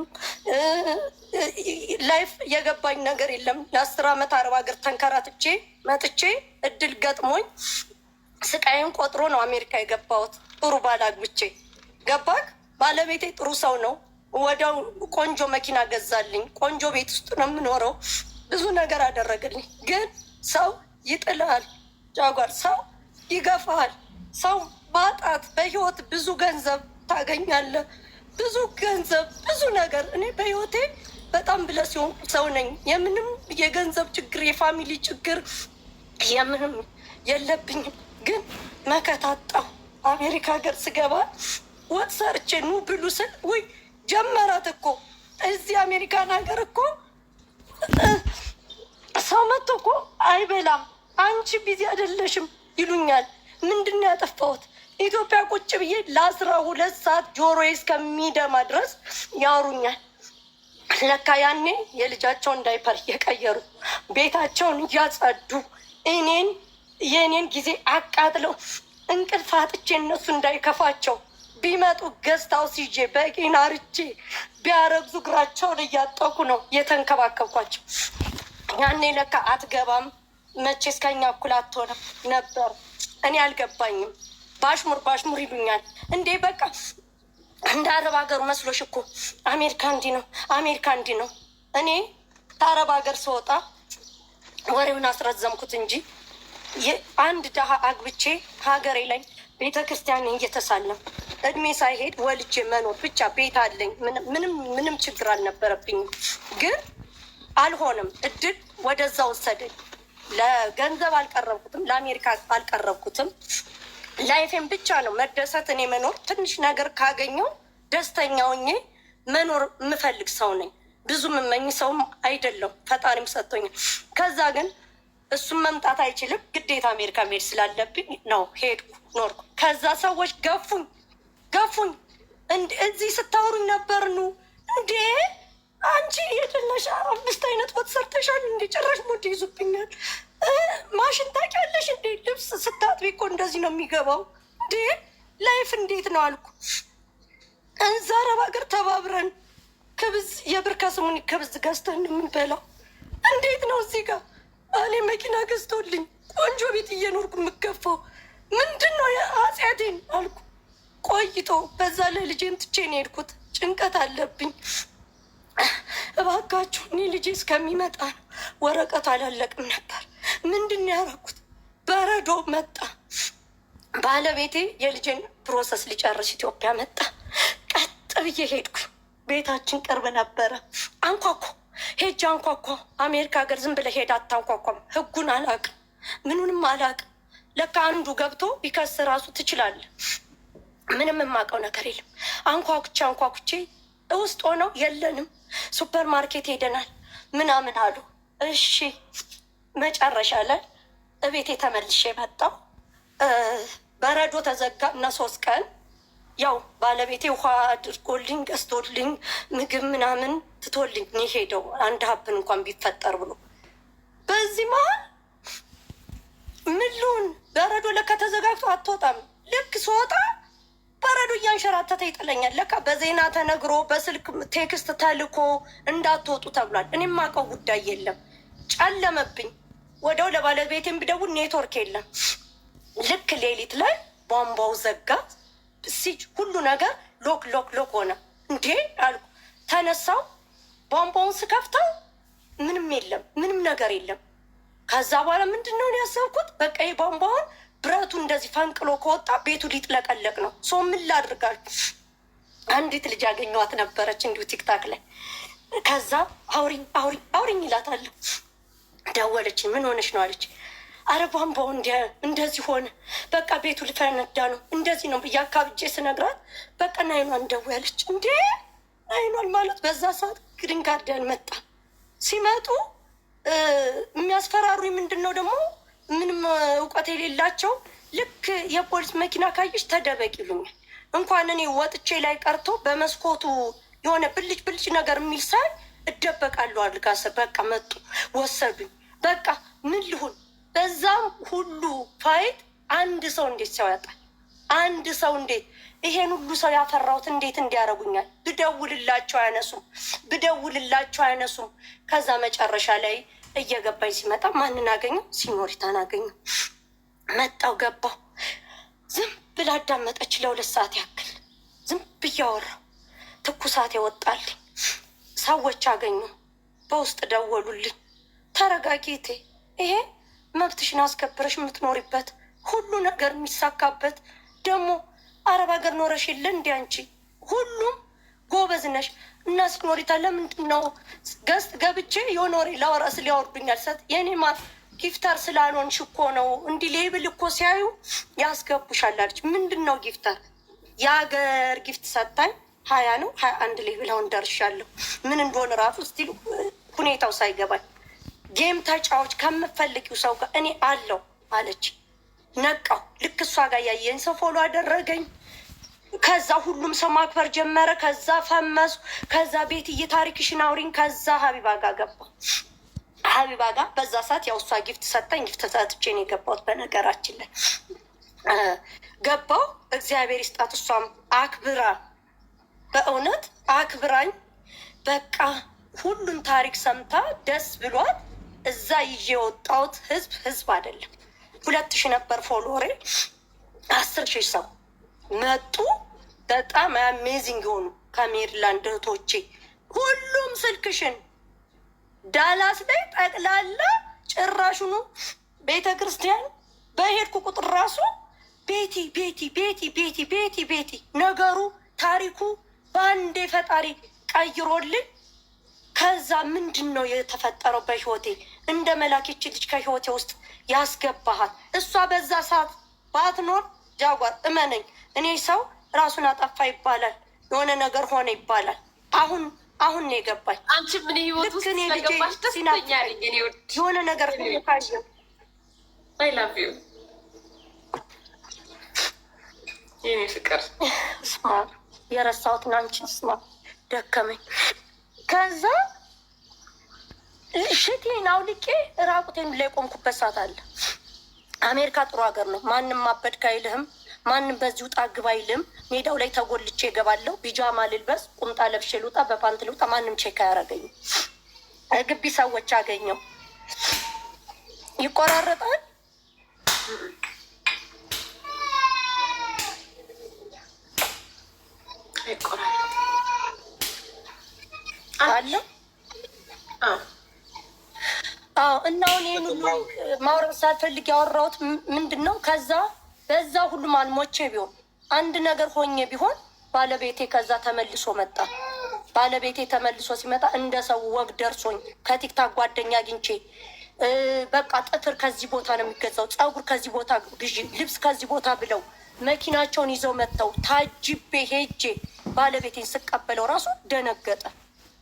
ላይፍ የገባኝ ነገር የለም። ለ10 ዓመት አረብ ሀገር ተንከራትቼ መጥቼ እድል ገጥሞኝ ስቃይን ቆጥሮ ነው አሜሪካ የገባሁት። ጥሩ ባል አግብቼ ገባክ። ባለቤቴ ጥሩ ሰው ነው። ወዲያው ቆንጆ መኪና ገዛልኝ። ቆንጆ ቤት ውስጥ ነው የምኖረው። ብዙ ነገር አደረገልኝ። ግን ሰው ይጥልሃል ጃጓር፣ ሰው ይገፋሃል። ሰው ማጣት በህይወት ብዙ ገንዘብ ታገኛለህ፣ ብዙ ገንዘብ፣ ብዙ ነገር። እኔ በህይወቴ በጣም ብለስ ሲሆን ሰው ነኝ። የምንም የገንዘብ ችግር የፋሚሊ ችግር የምንም የለብኝም። ግን መከታጣው አሜሪካ ሀገር ስገባ ወጥ ሰርቼ ኑ ብሉ ስል ውይ ጀመራት እኮ እዚህ አሜሪካን ሀገር እኮ ሰው መጥቶ እኮ አይበላም፣ አንቺ ቢዚ አይደለሽም ይሉኛል። ምንድን ነው ያጠፋሁት? ኢትዮጵያ ቁጭ ብዬ ለ12 ሰዓት ጆሮዬ እስከሚደማ ድረስ ያወሩኛል። ለካ ያኔ የልጃቸውን ዳይፐር እየቀየሩ ቤታቸውን እያጸዱ የእኔን ጊዜ አቃጥለው እንቅልፍ አጥቼ እነሱ እንዳይከፋቸው ቢመጡ ገዝታው ሲጄ በቂን አርቼ ቢያረግዙ እግራቸውን እያጠቁ ነው የተንከባከብኳቸው። ያኔ ለካ አትገባም መቼ እስከኛ እኩል አትሆንም ነበር። እኔ አልገባኝም። ባሽሙር ይሉኛል እንዴ። በቃ እንደ አረብ ሀገሩ መስሎሽ እኮ አሜሪካ እንዲህ ነው፣ አሜሪካ እንዲህ ነው። እኔ ከአረብ ሀገር ስወጣ ወሬውን አስረዘምኩት እንጂ አንድ ድሀ አግብቼ ሀገሬ ላይ ቤተክርስቲያን እየተሳለም እድሜ ሳይሄድ ወልጄ መኖር ብቻ ቤት አለኝ። ምንም ችግር አልነበረብኝም። ግን አልሆነም። እድል ወደዛ ወሰደኝ። ለገንዘብ አልቀረብኩትም፣ ለአሜሪካ አልቀረብኩትም። ላይፌን ብቻ ነው መደሰት። እኔ መኖር ትንሽ ነገር ካገኘው ደስተኛ ሆኜ መኖር የምፈልግ ሰው ነኝ። ብዙ የምመኝ ሰውም አይደለም። ፈጣሪም ሰጥቶኛል። ከዛ ግን እሱም መምጣት አይችልም። ግዴታ አሜሪካ መሄድ ስላለብኝ ነው ሄድኩ፣ ኖርኩ። ከዛ ሰዎች ገፉኝ። እዚህ ስታወሩኝ ነበርኑ እንዴ አንቺ የደለሻ 5 አይነት ወጥ ሰርተሻል እንዴ? ጭራሽ ሙድ ይዙብኛል። ማሽን ታውቂያለሽ እንዴ? ልብስ ስታጥቢ እኮ እንደዚህ ነው የሚገባው እንዴ? ላይፍ እንዴት ነው አልኩ። እንዛ አረብ ሀገር ተባብረን ክብዝ የብር ከስሙኒ ክብዝ ገዝተን የምንበላው እንዴት ነው እዚህ ጋር እኔ መኪና ገዝቶልኝ ቆንጆ ቤት እየኖርኩ የምገፋው ምንድን ነው ኃጢአቴን አልኩ። ቆይቶ በዛ ላይ ልጄን ትቼ ነው የሄድኩት። ጭንቀት አለብኝ። እባካችሁ እኔ ልጄ እስከሚመጣ ነው። ወረቀት አላለቅም ነበር። ምንድን ነው ያደረኩት? በረዶ መጣ። ባለቤቴ የልጄን ፕሮሰስ ሊጨርስ ኢትዮጵያ መጣ። ቀጥ ብዬ ሄድኩ። ቤታችን ቅርብ ነበረ። አንኳኳ። ሄጅ አንኳኳ። አሜሪካ ሀገር ዝም ብለህ ሄድ አታንኳኳም። ህጉን አላቅም፣ ምኑንም አላቅም። ለካ አንዱ ገብቶ ቢከስ ራሱ ትችላለህ። ምንም የማውቀው ነገር የለም። አንኳኩቼ ውስጥ ሆነው የለንም ሱፐር ማርኬት ሄደናል ምናምን አሉ። እሺ መጨረሻ ላይ እቤቴ ተመልሼ መጣሁ። በረዶ ተዘጋ እና 3 ቀን ያው ባለቤቴ ውሃ አድርጎልኝ ገዝቶልኝ ምግብ ምናምን ትቶልኝ ሄደው አንድ ሀብን እንኳን ቢፈጠር ብሎ በዚህ መሀል ምን ልሁን? በረዶ ለካ ተዘጋግቶ አትወጣም። ልክ ስወጣ በረዶ እያንሸራተተ ይጥለኛል። ለካ በዜና ተነግሮ በስልክ ቴክስት ተልኮ እንዳትወጡ ተብሏል። እኔም የማውቀው ጉዳይ የለም። ጨለመብኝ። ወደው ለባለቤቴም ብደውል ኔትወርክ የለም። ልክ ሌሊት ላይ ቧንቧው ዘጋ። ሲጅ ሁሉ ነገር ሎክ ሆነ። እንዴ አልኩ። ተነሳው። ቧንቧውን ስከፍተው ምንም የለም፣ ምንም ነገር የለም። ከዛ በኋላ ምንድን ነው ያሰብኩት? በቃ ቧንቧውን ብረቱ እንደዚህ ፈንቅሎ ከወጣ ቤቱ ሊጥለቀለቅ ነው። ሰው ምን ላድርጋል? አንዲት ልጅ ያገኘዋት ነበረች እንዲሁ ቲክታክ ላይ። ከዛ አውሪኝ ይላታለሁ። ደወለች። ምን ሆነች ነው አለች። አረ ቧንቧው እንደዚህ ሆነ፣ በቃ ቤቱ ሊፈነዳ ነው፣ እንደዚህ ነው ብዬ አካብጄ ስነግራት በቃ ናይኗን ደወለች። እንዴ ናይኗን ማለት በዛ ሰዓት ግሪን ጋርዲያን መጣ። ሲመጡ የሚያስፈራሩኝ ምንድን ነው ደግሞ ምንም እውቀት የሌላቸው ልክ የፖሊስ መኪና ካየች ተደበቅ ይሉኛል። እንኳን እኔ ወጥቼ ላይ ቀርቶ በመስኮቱ የሆነ ብልጭ ነገር የሚል ሳይ እደበቃለሁ። አልጋ ስር በቃ መጡ፣ ወሰዱኝ። በቃ ምን ልሁን? በዛም ሁሉ ፋይት አንድ ሰው እንዴት ሰው ያጣል? አንድ ሰው እንዴት ይሄን ሁሉ ሰው ያፈራሁት እንዴት እንዲያደርጉኛል? ብደውልላቸው አያነሱም። ከዛ መጨረሻ ላይ እየገባኝ ሲመጣ ማንን አገኘው? ሲኖሪታን አገኘው። መጣው ገባው። ዝም ብላ አዳመጠች ለ2 ሰዓት ያክል። ዝም ብዬ አወራሁ። ትኩሳት የወጣልኝ ሰዎች አገኘው። በውስጥ ደወሉልኝ። ተረጋጊቴ፣ ይሄ መብትሽን አስከብረሽ የምትኖሪበት ሁሉ ነገር የሚሳካበት ደግሞ አረብ ሀገር ኖረሽ የለ እንዲ አንቺ ሁሉም ጎበዝ ነሽ። እና ስኖሪታ ለምንድን ነው ገስት ገብቼ የሆነ ወሬ ላወራስ ሊያወርዱኛል? ሰት የኔ ማር ጊፍተር ስላልሆንሽ እኮ ነው። እንዲህ ሌብል እኮ ሲያዩ ያስገቡሻል አለች። ምንድን ነው ጊፍተር? የሀገር ጊፍት ሰጣኝ 20 ነው 21 ሌብል አሁን ደርሻለሁ። ምን እንደሆነ ራሱ ስቲል ሁኔታው ሳይገባኝ ጌም ተጫዎች ከምፈልጊው ሰው ጋር እኔ አለው አለች። ነቃው። ልክ እሷ ጋር ያየን ሰው ፎሎ አደረገኝ። ከዛ ሁሉም ሰው ማክበር ጀመረ። ከዛ ፈመሱ። ከዛ ቤትዬ ታሪክሽን አውሪኝ። ከዛ ሀቢባ ጋር ገባ። ሀቢባ ጋር በዛ ሰዓት ያው እሷ ጊፍት ሰጠኝ። ጊፍት ሰጥቼ ነው የገባሁት። በነገራችን ላይ ገባው። እግዚአብሔር ይስጣት። እሷም አክብራ በእውነት አክብራኝ በቃ ሁሉን ታሪክ ሰምታ ደስ ብሏት እዛ ይዤ የወጣሁት ህዝብ አይደለም 2000 ነበር ፎሎወሬ። 10,000 ሰው መጡ። በጣም አሜዚንግ የሆኑ ከሜሪላንድ እህቶቼ ሁሉም ስልክሽን ዳላስ ላይ ጠቅላላ ጭራሹኑ ቤተ ክርስቲያን በሄድኩ ቁጥር ራሱ ቤቲ ቤቲ ቤቲ ቤቲ ቤቲ ቤቲ ነገሩ ታሪኩ በአንዴ ፈጣሪ ቀይሮልን ከዛ ምንድን ነው የተፈጠረው በህይወቴ? እንደ መላኪች ልጅ ከህይወቴ ውስጥ ያስገባሃል። እሷ በዛ ሰዓት ባትኖር ጃጓር እመነኝ፣ እኔ ሰው ራሱን አጠፋ ይባላል፣ የሆነ ነገር ሆነ ይባላል። አሁን ነው የገባኝ። አንቺ ምን ህይወት ውስጥ ስለገባሽ ደስተኛ ነኝ። የሆነ ነገር ካየ አይ ላቭ ዩ የኔ ፍቅር። ስማ የረሳሁትን አንቺን ስማ ደከመኝ። ከዛ ሽቴን አውልቄ ራቁቴን ላይ ቆምኩበት ሰዓት አለ። አሜሪካ ጥሩ ሀገር ነው። ማንም ማበድክ አይልህም። ማንም በዚህ ውጣ ግባ አይልም። ሜዳው ላይ ተጎልቼ እገባለሁ። ቢጃማ ልልበስ፣ ቁምጣ ለብሼ ልውጣ፣ በፓንት ልውጣ፣ ማንም ቼክ አያደርገኝም። ግቢ ሰዎች አገኘው ይቆራረጣል አለ። እና አሁን ይህን ሁሉ ማውራት ሳልፈልግ ያወራሁት ምንድን ነው? ከዛ በዛ ሁሉ ማልሞቼ ቢሆን አንድ ነገር ሆኜ ቢሆን ባለቤቴ ከዛ ተመልሶ መጣ። ባለቤቴ ተመልሶ ሲመጣ እንደ ሰው ወግ ደርሶኝ ከቲክታክ ጓደኛ አግኝቼ በቃ ጥፍር ከዚህ ቦታ ነው የሚገዛው፣ ፀጉር ከዚህ ቦታ ግዢ፣ ልብስ ከዚህ ቦታ ብለው መኪናቸውን ይዘው መጥተው ታጅቤ ሄጄ ባለቤቴን ስቀበለው ራሱ ደነገጠ።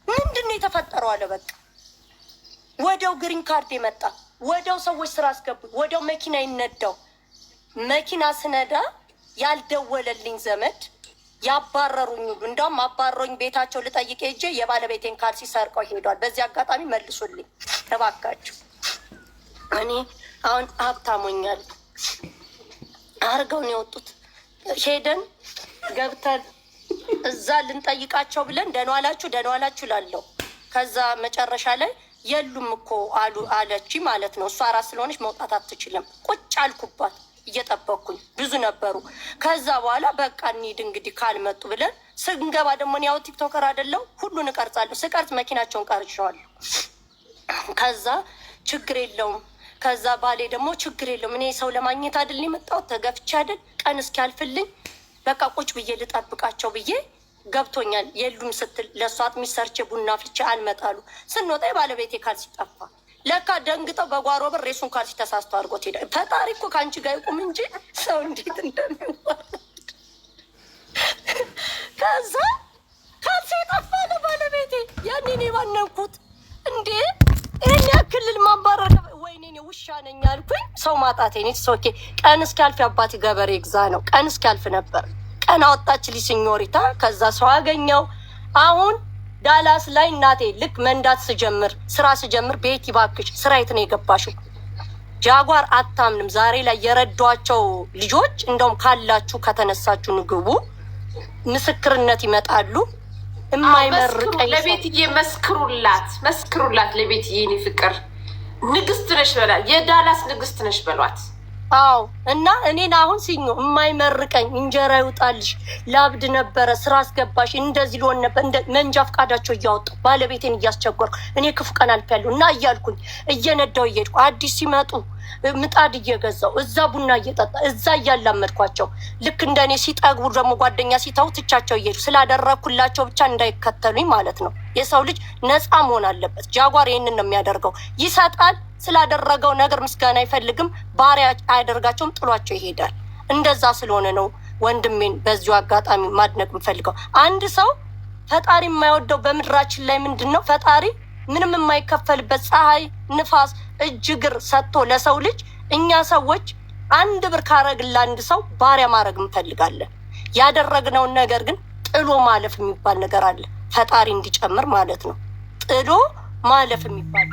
ምንድን ነው የተፈጠረው አለ። በቃ ወዲያው ግሪን ካርድ የመጣ ወዲያው ሰዎች ስራ አስገቡኝ፣ ወዲያው መኪና ይነዳው። መኪና ስነዳ ያልደወለልኝ ዘመድ ያባረሩኝ ሁሉ እንደውም አባረሩኝ። ቤታቸው ልጠይቅ ሄጄ የባለቤቴን ካልሲ ሰርቀው ሄዷል። በዚህ አጋጣሚ መልሱልኝ እባካችሁ። እኔ አሁን ሀብታሞኛል አርገው ነው የወጡት። ሄደን ገብተን እዛ ልንጠይቃቸው ብለን ደህና ዋላችሁ ላለው ከዛ መጨረሻ ላይ የሉም እኮ አለች ማለት ነው። እሷ አራስ ስለሆነች መውጣት አትችልም። ቁጭ አልኩባት እየጠበቅኩኝ፣ ብዙ ነበሩ። ከዛ በኋላ በቃ እንሂድ እንግዲህ ካልመጡ ብለን ስንገባ ደግሞ ያው ቲክቶከር አይደለው ሁሉን እቀርጻለሁ። ስቀርጽ መኪናቸውን ቀርጬዋለሁ። ከዛ ችግር የለውም። ከዛ ባሌ ደግሞ ችግር የለውም፣ እኔ ሰው ለማግኘት አይደል የመጣሁት፣ ተገፍቼ አይደል፣ ቀን እስኪያልፍልኝ በቃ ቁጭ ብዬ ልጠብቃቸው ብዬ ገብቶኛል። የሉም ስትል ለእሷ አጥሚት ሰርቼ ቡና ፍልቼ አልመጣሉ። ስንወጣ የባለቤቴ ካልሲ ጠፋ። ለካ ደንግጠው በጓሮ በር የሱን ካልሲ ተሳስቶ አድርጎት ሄደ። ፈጣሪ እኮ ከአንቺ ጋር ይቁም እንጂ ሰው እንዴት እንደሚዋረድ። ከዛ ካልሲ ጠፋ ለባለቤቴ። ያኔ እኔ ባነንኩት እንዴ ይህን ያክልል ማባረር ወይኔ እኔ ውሻ ነኝ አልኩኝ። ሰው ማጣቴ ኔ ሶኬ ቀን እስኪያልፍ የአባቴ ገበሬ ግዛ ነው። ቀን እስኪያልፍ ነበር። ቀን አወጣችልኝ ሲኞሪታ። ከዛ ሰው አገኘው። አሁን ዳላስ ላይ እናቴ ልክ መንዳት ስራ ስጀምር ቤት ይባክሽ ስራ የት ነው የገባሽው? ጃጓር አታምንም። ዛሬ ላይ የረዷቸው ልጆች እንደውም ካላችሁ ከተነሳችሁ ንግቡ ምስክርነት ይመጣሉ። የማይመርቀኝ ለቤትዬ መስክሩላት። ለቤትዬ እኔ ፍቅር ንግስት ነሽ በላት። የዳላስ ንግስት ነሽ በሏት። አዎ እና እኔን አሁን ሲኞ የማይመርቀኝ እንጀራ ይውጣልሽ ላብድ ነበረ ስራ አስገባሽ እንደዚህ ሊሆን ነበር። መንጃ ፈቃዳቸው እያወጡ ባለቤቴን እያስቸገርኩ እኔ ክፉ ቀን አልፌያለሁ እና እያልኩኝ እየነዳው እየሄድኩ አዲስ ሲመጡ ምጣድ እየገዛው እዛ ቡና እየጠጣ እዛ እያላመድኳቸው ልክ እንደኔ ሲጠግቡ ደግሞ ጓደኛ ሲተው ትቻቸው እየሄዱ ስላደረግኩላቸው ብቻ እንዳይከተሉኝ ማለት ነው። የሰው ልጅ ነፃ መሆን አለበት። ጃጓር ይህንን ነው የሚያደርገው። ይሰጣል፣ ስላደረገው ነገር ምስጋና አይፈልግም። ባሪያ አያደርጋቸውም፣ ጥሏቸው ይሄዳል። እንደዛ ስለሆነ ነው ወንድሜን በዚሁ አጋጣሚ ማድነቅ የምፈልገው። አንድ ሰው ፈጣሪ የማይወደው በምድራችን ላይ ምንድን ነው? ፈጣሪ ምንም የማይከፈልበት ፀሐይ፣ ንፋስ፣ እጅግር ሰጥቶ ለሰው ልጅ እኛ ሰዎች 1 ብር ካረግን ለአንድ ሰው ባሪያ ማድረግ እንፈልጋለን። ያደረግነውን ነገር ግን ጥሎ ማለፍ የሚባል ነገር አለ። ፈጣሪ እንዲጨምር ማለት ነው። ጥሎ ማለፍ የሚባል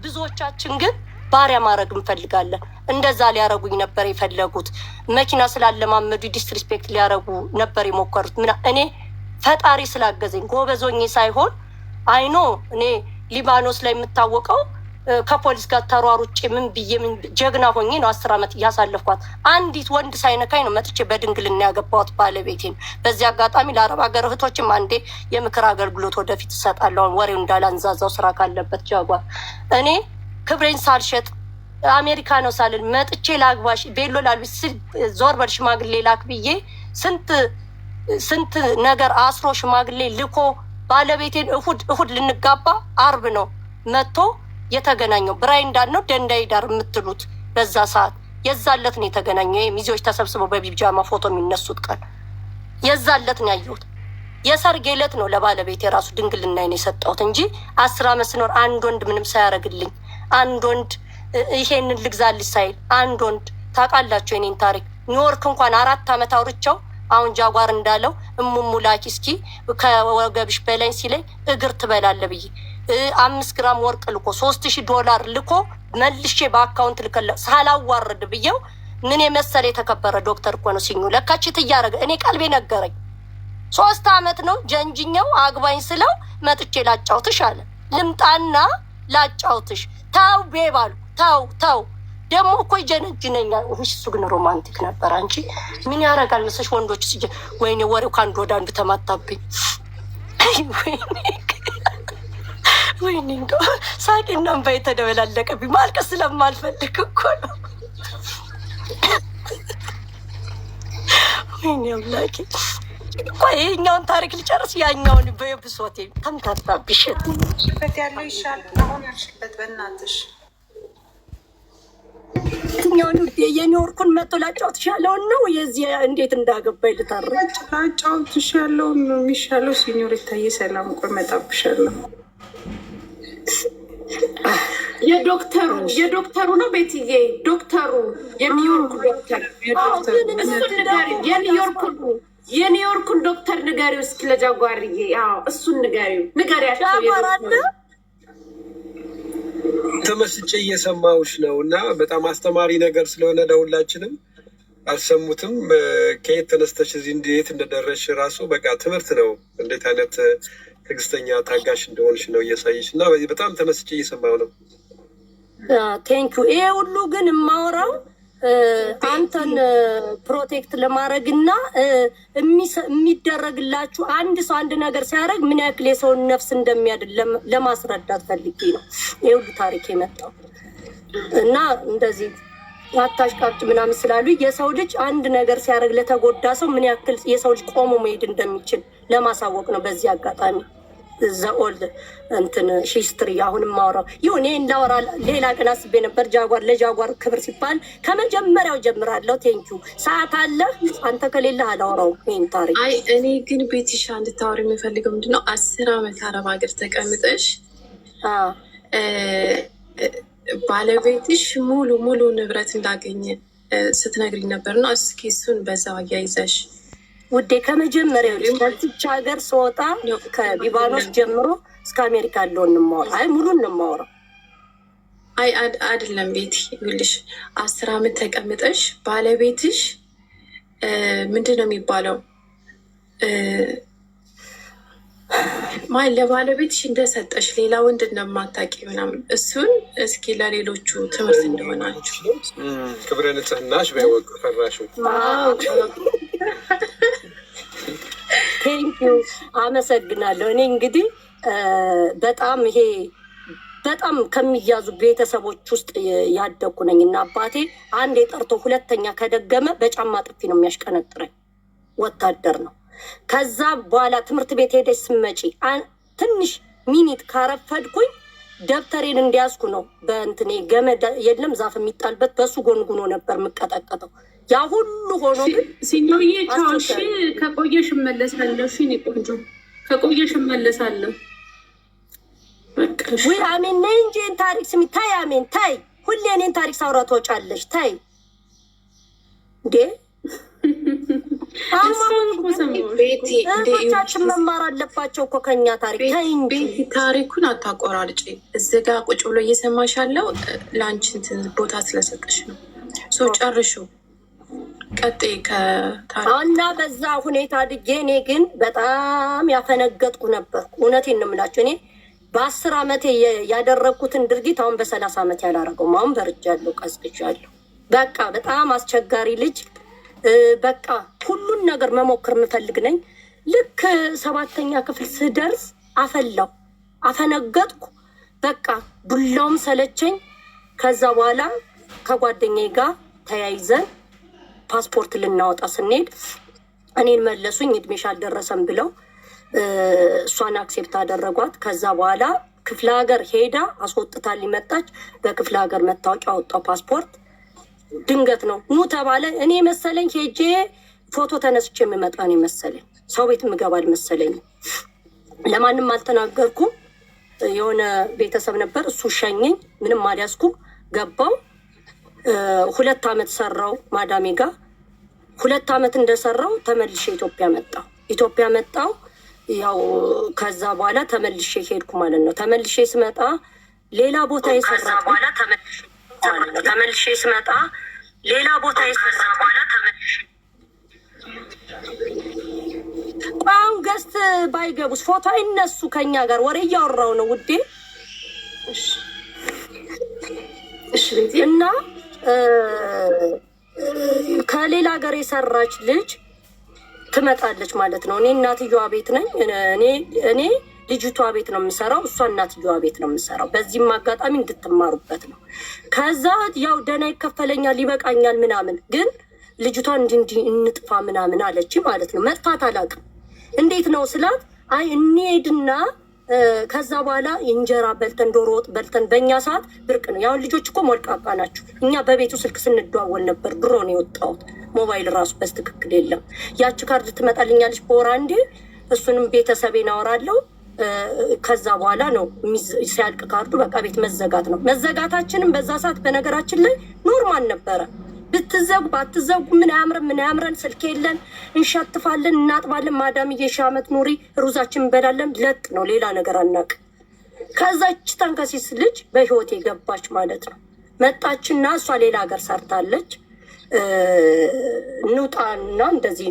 ብዙዎቻችን ግን ባሪያ ማድረግ እንፈልጋለን። እንደዛ ሊያረጉኝ ነበር የፈለጉት። መኪና ስላለማመዱ ዲስሪስፔክት ሊያረጉ ነበር የሞከሩት። እኔ ፈጣሪ ስላገዘኝ ጎበዞኜ ሳይሆን አይኖ እኔ ሊባኖስ ላይ የምታወቀው ከፖሊስ ጋር ተሯሩጬ ምን ብዬ ምን ጀግና ሆኜ ነው 10 ዓመት እያሳለፍኳት። አንዲት ወንድ ሳይነካኝ ነው መጥቼ በድንግልና ያገባሁት ባለቤቴን። በዚህ አጋጣሚ ለአረብ ሀገር እህቶችም አንዴ የምክር አገልግሎት ወደፊት እሰጣለሁ። ወሬው እንዳላንዛዛው ስራ ካለበት ጃጓር እኔ ክብሬን ሳልሸጥ አሜሪካ ነው ሳልን መጥቼ ላግባሽ ቤሎ ላልብስ ዞር በል ሽማግሌ ላክ ብዬ ስንት ነገር አስሮ ሽማግሌ ልኮ ባለቤቴን እሁድ ልንጋባ አርብ ነው መጥቶ የተገናኘው። ብራይንዳን ነው ደንዳይ ዳር የምትሉት በዛ ሰዓት የዛለት ነው የተገናኘው። ሚዜዎች ተሰብስበው በቢጃማ ፎቶ የሚነሱት ቀን የዛለት ነው ያየሁት። የሰርጌ ዕለት ነው ለባለቤት የራሱ ድንግልናዬን የሰጠሁት እንጂ 10 ዓመት ስኖር አንድ ወንድ ምንም ሳያደርግልኝ አንድ ወንድ ይሄንን ልግዛልሽ ሳይል አንድ ወንድ ታውቃላችሁ የኔን ታሪክ ኒውዮርክ እንኳን 4 ዓመት አውርቼው አሁን ጃጓር እንዳለው እሙሙላኪ እስኪ ከወገብሽ በላይ ሲለኝ እግር ትበላለ ብዬ 5 ግራም ወርቅ ልኮ $3000 ልኮ መልሼ በአካውንት ልከለ ሳላዋርድ ብዬው ምን የመሰለ የተከበረ ዶክተር እኮ ነው ሲኙ ለካችት እያደረገ እኔ ቀልቤ ነገረኝ። 3 ዓመት ነው ጀንጅኛው አግባኝ ስለው መጥቼ ላጫውትሽ አለ። ልምጣና ላጫውትሽ ታው ቤባሉ ታው ደግሞ እኮ ይጀነጅነኛል። እሱ ግን ሮማንቲክ ነበር። አንቺ ምን ያደርጋል መሰሽ ወንዶች ሲጀ ወይኔ ወሬው ከአንዱ ወደ አንዱ ተማታብኝ። ወይኔ እንደው ሳቄና እንባ የተደበላለቀብኝ ማልቀስ ስለማልፈልግ እኮ ነው። ወይኔ አምላኬ ቆይ ይኸኛውን ታሪክ ልጨርስ ያኛውን በብሶቴ ተምታታብሽ። ሽበት ያለው ይሻል አሁን ያልሽበት በእናትሽ የትኛውን የኒውዮርኩን መቶ ላጫውትሽ ያለውን ነው የዚህ እንዴት እንዳገባኝ ልታረቅ ላጫውትሽ ያለውን ነው የሚሻለው። ሲኒዮር የታየ ሰላም ቆይ መጣብሻለሁ። የዶክተሩ ነው ቤትዬ ዶክተሩ የኒውዮርኩ ዶክተር የኒውዮርኩን ዶክተር ንገሪው እስኪ ለጃጓርዬ። እሱን ንገሪያቸው። ተመስጬ እየሰማሁሽ ነው እና በጣም አስተማሪ ነገር ስለሆነ ለሁላችንም አልሰሙትም። ከየት ተነስተሽ እዚህ እንዴት እንደደረስሽ ራሱ በቃ ትምህርት ነው። እንዴት አይነት ትዕግስተኛ ታጋሽ እንደሆንሽ ነው እያሳየሽ እና በጣም ተመስጬ እየሰማሁ ነው። ቴንኪዩ። ይሄ ሁሉ ግን የማወራው አንተን ፕሮቴክት ለማድረግ እና የሚደረግላችሁ አንድ ሰው አንድ ነገር ሲያደርግ ምን ያክል የሰውን ነፍስ እንደሚያድን ለማስረዳት ፈልጌ ነው ይሄ ሁሉ ታሪክ የመጣው እና እንደዚህ አታሽቃብጭ ምናምን ስላሉ የሰው ልጅ አንድ ነገር ሲያደርግ ለተጎዳ ሰው ምን ያክል የሰው ልጅ ቆሞ መሄድ እንደሚችል ለማሳወቅ ነው። በዚህ አጋጣሚ ዘኦልድ እንትን ሂስትሪ አሁንም ማውራው ይሁን ይሄን ላወራ ሌላ ቀን አስቤ ነበር። ጃጓር ለጃጓር ክብር ሲባል ከመጀመሪያው ጀምራለሁ። ቴንኪዩ። ሰዓት አለ አንተ ከሌለ አላወራው ይሄን ታሪክ። አይ እኔ ግን ቤትሻ እንድታወሪ የሚፈልገው ምንድነው 10 ዓመት አረብ ሀገር ተቀምጠሽ ባለቤትሽ ሙሉ ንብረት እንዳገኘ ስትነግሪኝ ነበርና እስኪ እሱን በዛው አያይዘሽ ውዴ። ከመጀመሪያው ከዚች ሀገር ስወጣ ከሊባኖስ ጀምሮ እስከ አሜሪካ ያለውን እንማወራ። አይ ሙሉን እንማወራው። አይ አይደለም ቤቲ ይኸውልሽ 10 ዓመት ተቀምጠሽ ባለቤትሽ ምንድን ነው የሚባለው ለባለቤትሽ እንደሰጠሽ ሌላ ወንድ እንደማታውቂ ምናምን እሱን እስኪ ለሌሎቹ ትምህርት እንደሆናችሁ ክብረ ንጽህናሽ በወቅ ፈራሹ። ቴንኪዩ አመሰግናለሁ። እኔ እንግዲህ በጣም ከሚያዙ ቤተሰቦች ውስጥ ያደኩ ነኝ እና አባቴ አንድ የጠርቶ ሁለተኛ ከደገመ በጫማ ጥፊ ነው የሚያሽቀነጥረኝ። ወታደር ነው። ከዛ በኋላ ትምህርት ቤት ሄደች ስመጪ ትንሽ ሚኒት ካረፈድኩኝ ደብተሬን እንዲያዝኩ ነው በእንትኔ ገመድ የለም ዛፍ የሚጣልበት በሱ ጎንጉኖ ነበር የምቀጠቀጠው። ያ ሁሉ ሆኖ ግን ሲኞዬ ቻውሽ ከቆየሽ እመለሳለሁ። እሺ እኔ ቆንጆ ከቆየሽ እመለሳለሁ። ወይ አሜን ነይ እንጂ ታሪክ ስሚ። ታይ አሜን ታይ። ሁሌ እኔን ታሪክ ሳውራ ትወጫለሽ። ታይ እንዴ ቤታችን መማር አለባቸው እኮ ከኛ ታሪክ። ታይ እንጂ ታሪኩን አታቆራርጪ። እዚህ ጋር ቁጭ ብሎ እየሰማሽ ያለው ለአንቺ እንትን ቦታ ስለሰጠሽ ነው። ሰው ጨርሹ ቀጥይ እና በዛ ሁኔታ አድጌ እኔ ግን በጣም ያፈነገጥኩ ነበር። እውነቴን ነው የምላቸው። እኔ በ10 ዓመቴ ያደረግኩትን ድርጊት አሁን በ30 ዓመት ያላረገውም። አሁን በርጃለሁ፣ ቀስቅሻለሁ። በቃ በጣም አስቸጋሪ ልጅ በቃ ሁሉን ነገር መሞክር የምፈልግ ነኝ። ልክ 7ኛ ክፍል ስደርስ አፈነገጥኩ። በቃ ዱላውም ሰለቸኝ። ከዛ በኋላ ከጓደኛዬ ጋር ተያይዘን ፓስፖርት ልናወጣ ስንሄድ እኔን መለሱኝ። እድሜሽ አልደረሰም ብለው እሷን አክሴፕት አደረጓት። ከዛ በኋላ ክፍለ ሀገር ሄዳ አስወጥታ ሊመጣች በክፍለ ሀገር መታወቂያ ወጣው ፓስፖርት። ድንገት ነው ኑ ተባለ። እኔ መሰለኝ ሄጄ ፎቶ ተነስቼ የምመጣ ነው መሰለኝ። ሰው ቤት ምገባ አልመሰለኝም። ለማንም አልተናገርኩም። የሆነ ቤተሰብ ነበር፣ እሱ ሸኘኝ። ምንም አልያዝኩም። ገባው 2 ዓመት ሰራው ማዳሜ ጋር። 2 ዓመት እንደሰራው ተመልሼ ኢትዮጵያ መጣው። ያው ከዛ በኋላ ተመልሼ ሄድኩ ማለት ነው። ተመልሼ ስመጣ ሌላ ቦታ የሰራ አሁን ገስት ባይገቡስ ፎቶ አይነሱ ከኛ ጋር ወሬ እያወራው ነው ውዴ። እና ከሌላ ሀገር የሰራች ልጅ ትመጣለች ማለት ነው። እኔ እናትየዋ ቤት ነኝ። እኔ ልጅቷ ቤት ነው የምሰራው፣ እሷ እናትየዋ ቤት ነው የምሰራው። በዚህም አጋጣሚ እንድትማሩበት ነው። ከዛ ያው ደህና ይከፈለኛል ይበቃኛል ምናምን፣ ግን ልጅቷ እንዲህ እንጥፋ ምናምን አለች ማለት ነው። መጥፋት አላውቅም። እንዴት ነው ስላት፣ አይ እንሄድና ከዛ በኋላ እንጀራ በልተን ዶሮ ወጥ በልተን፣ በእኛ ሰዓት ብርቅ ነው። ያሁን ልጆች እኮ ሞልቃቃ ናቸው። እኛ በቤቱ ስልክ ስንደዋወል ነበር። ድሮ ነው የወጣሁት። ሞባይል ራሱ በስትክክል የለም። ያቺ ካርድ ትመጣልኛለች በወር አንዴ፣ እሱንም ቤተሰቤን አወራለሁ። ከዛ በኋላ ነው ሲያልቅ ካርዱ በቃ ቤት መዘጋት ነው። መዘጋታችንም በዛ ሰዓት በነገራችን ላይ ኖርማል ነበረ። ብትዘጉ ባትዘጉ ምን ያምረን፣ ስልክ የለን፣ እንሸትፋለን፣ እናጥባለን። ማዳምዬ ሺህ ዓመት ኑሪ፣ ሩዛችን እንበላለን። ለጥ ነው፣ ሌላ ነገር አናውቅ። ከዛች ተንከሲስ ልጅ በህይወት የገባች ማለት ነው። መጣችና እሷ ሌላ ሀገር ሰርታለች። እንውጣና እንደዚህ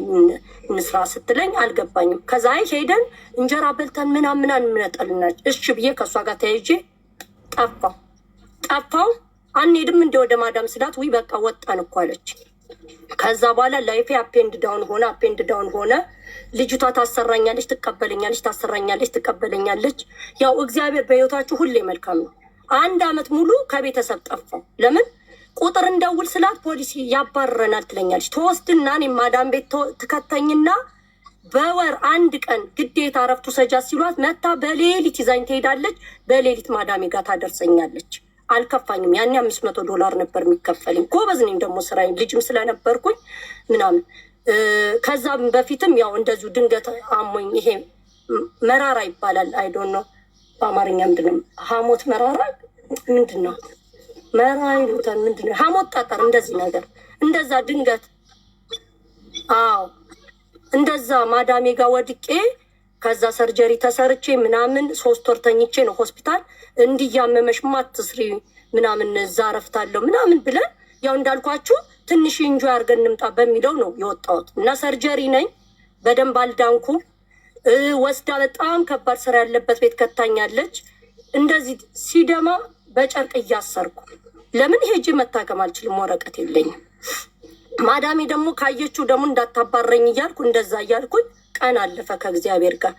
እንስራ ስትለኝ አልገባኝም። ከዛ ሄደን እንጀራ በልተን ምናምን እንመጣልናች። እሺ ብዬ ከእሷ ጋር ተያይዤ ጠፋው። አንሄድም እንደ ወደ ማዳም ስላት፣ ውይ በቃ ወጣን እኮ አለች። ከዛ በኋላ ላይፌ አፔንድ ዳውን ሆነ። ልጅቷ ታሰራኛለች፣ ትቀበለኛለች፣ ታሰራኛለች፣ ትቀበለኛለች። ያው እግዚአብሔር በህይወታችሁ ሁሌ መልካም ነው። 1 ዓመት ሙሉ ከቤተሰብ ጠፋው። ለምን ቁጥር እንደውል ስላት ፖሊሲ ያባረናል ትለኛለች። ተወስድና እኔ ማዳም ቤት ትከተኝና በወር 1 ቀን ግዴታ እረፍቱ ሰጃት ሲሏት መታ በሌሊት ይዛኝ ትሄዳለች። በሌሊት ማዳሜ ጋር ታደርሰኛለች። አልከፋኝም። ያኔ $500 ነበር የሚከፈልኝ። ጎበዝ ነኝ ደግሞ ስራዬን፣ ልጅም ስለነበርኩኝ ምናምን። ከዛም በፊትም ያው እንደዚሁ ድንገት አሞኝ፣ ይሄ መራራ ይባላል። አይዶን ነው በአማርኛ ምንድነው? ሐሞት መራራ ምንድን ነው? መራ ይሉታል ምንድን ነው? ሐሞት ጠጠር፣ እንደዚህ ነገር እንደዛ ድንገት እንደዛ ማዳሜ ጋር ወድቄ ከዛ ሰርጀሪ ተሰርቼ ምናምን 3 ወር ተኝቼ ነው ሆስፒታል። እንዲያመመሽ ማትስሪ ምናምን እዛ ረፍታለሁ ምናምን ብለን ያው እንዳልኳችሁ ትንሽ እንጆ አድርገን እንምጣ በሚለው ነው የወጣሁት። እና ሰርጀሪ ነኝ፣ በደንብ አልዳንኩም። ወስዳ በጣም ከባድ ስራ ያለበት ቤት ከታኛለች። እንደዚህ ሲደማ በጨርቅ እያሰርኩ፣ ለምን ሄጂ መታከም አልችልም፣ ወረቀት የለኝም። ማዳሜ ደግሞ ካየችው ደግሞ እንዳታባረኝ እያልኩ እንደዛ እያልኩኝ ቀን አለፈ ከእግዚአብሔር ጋር።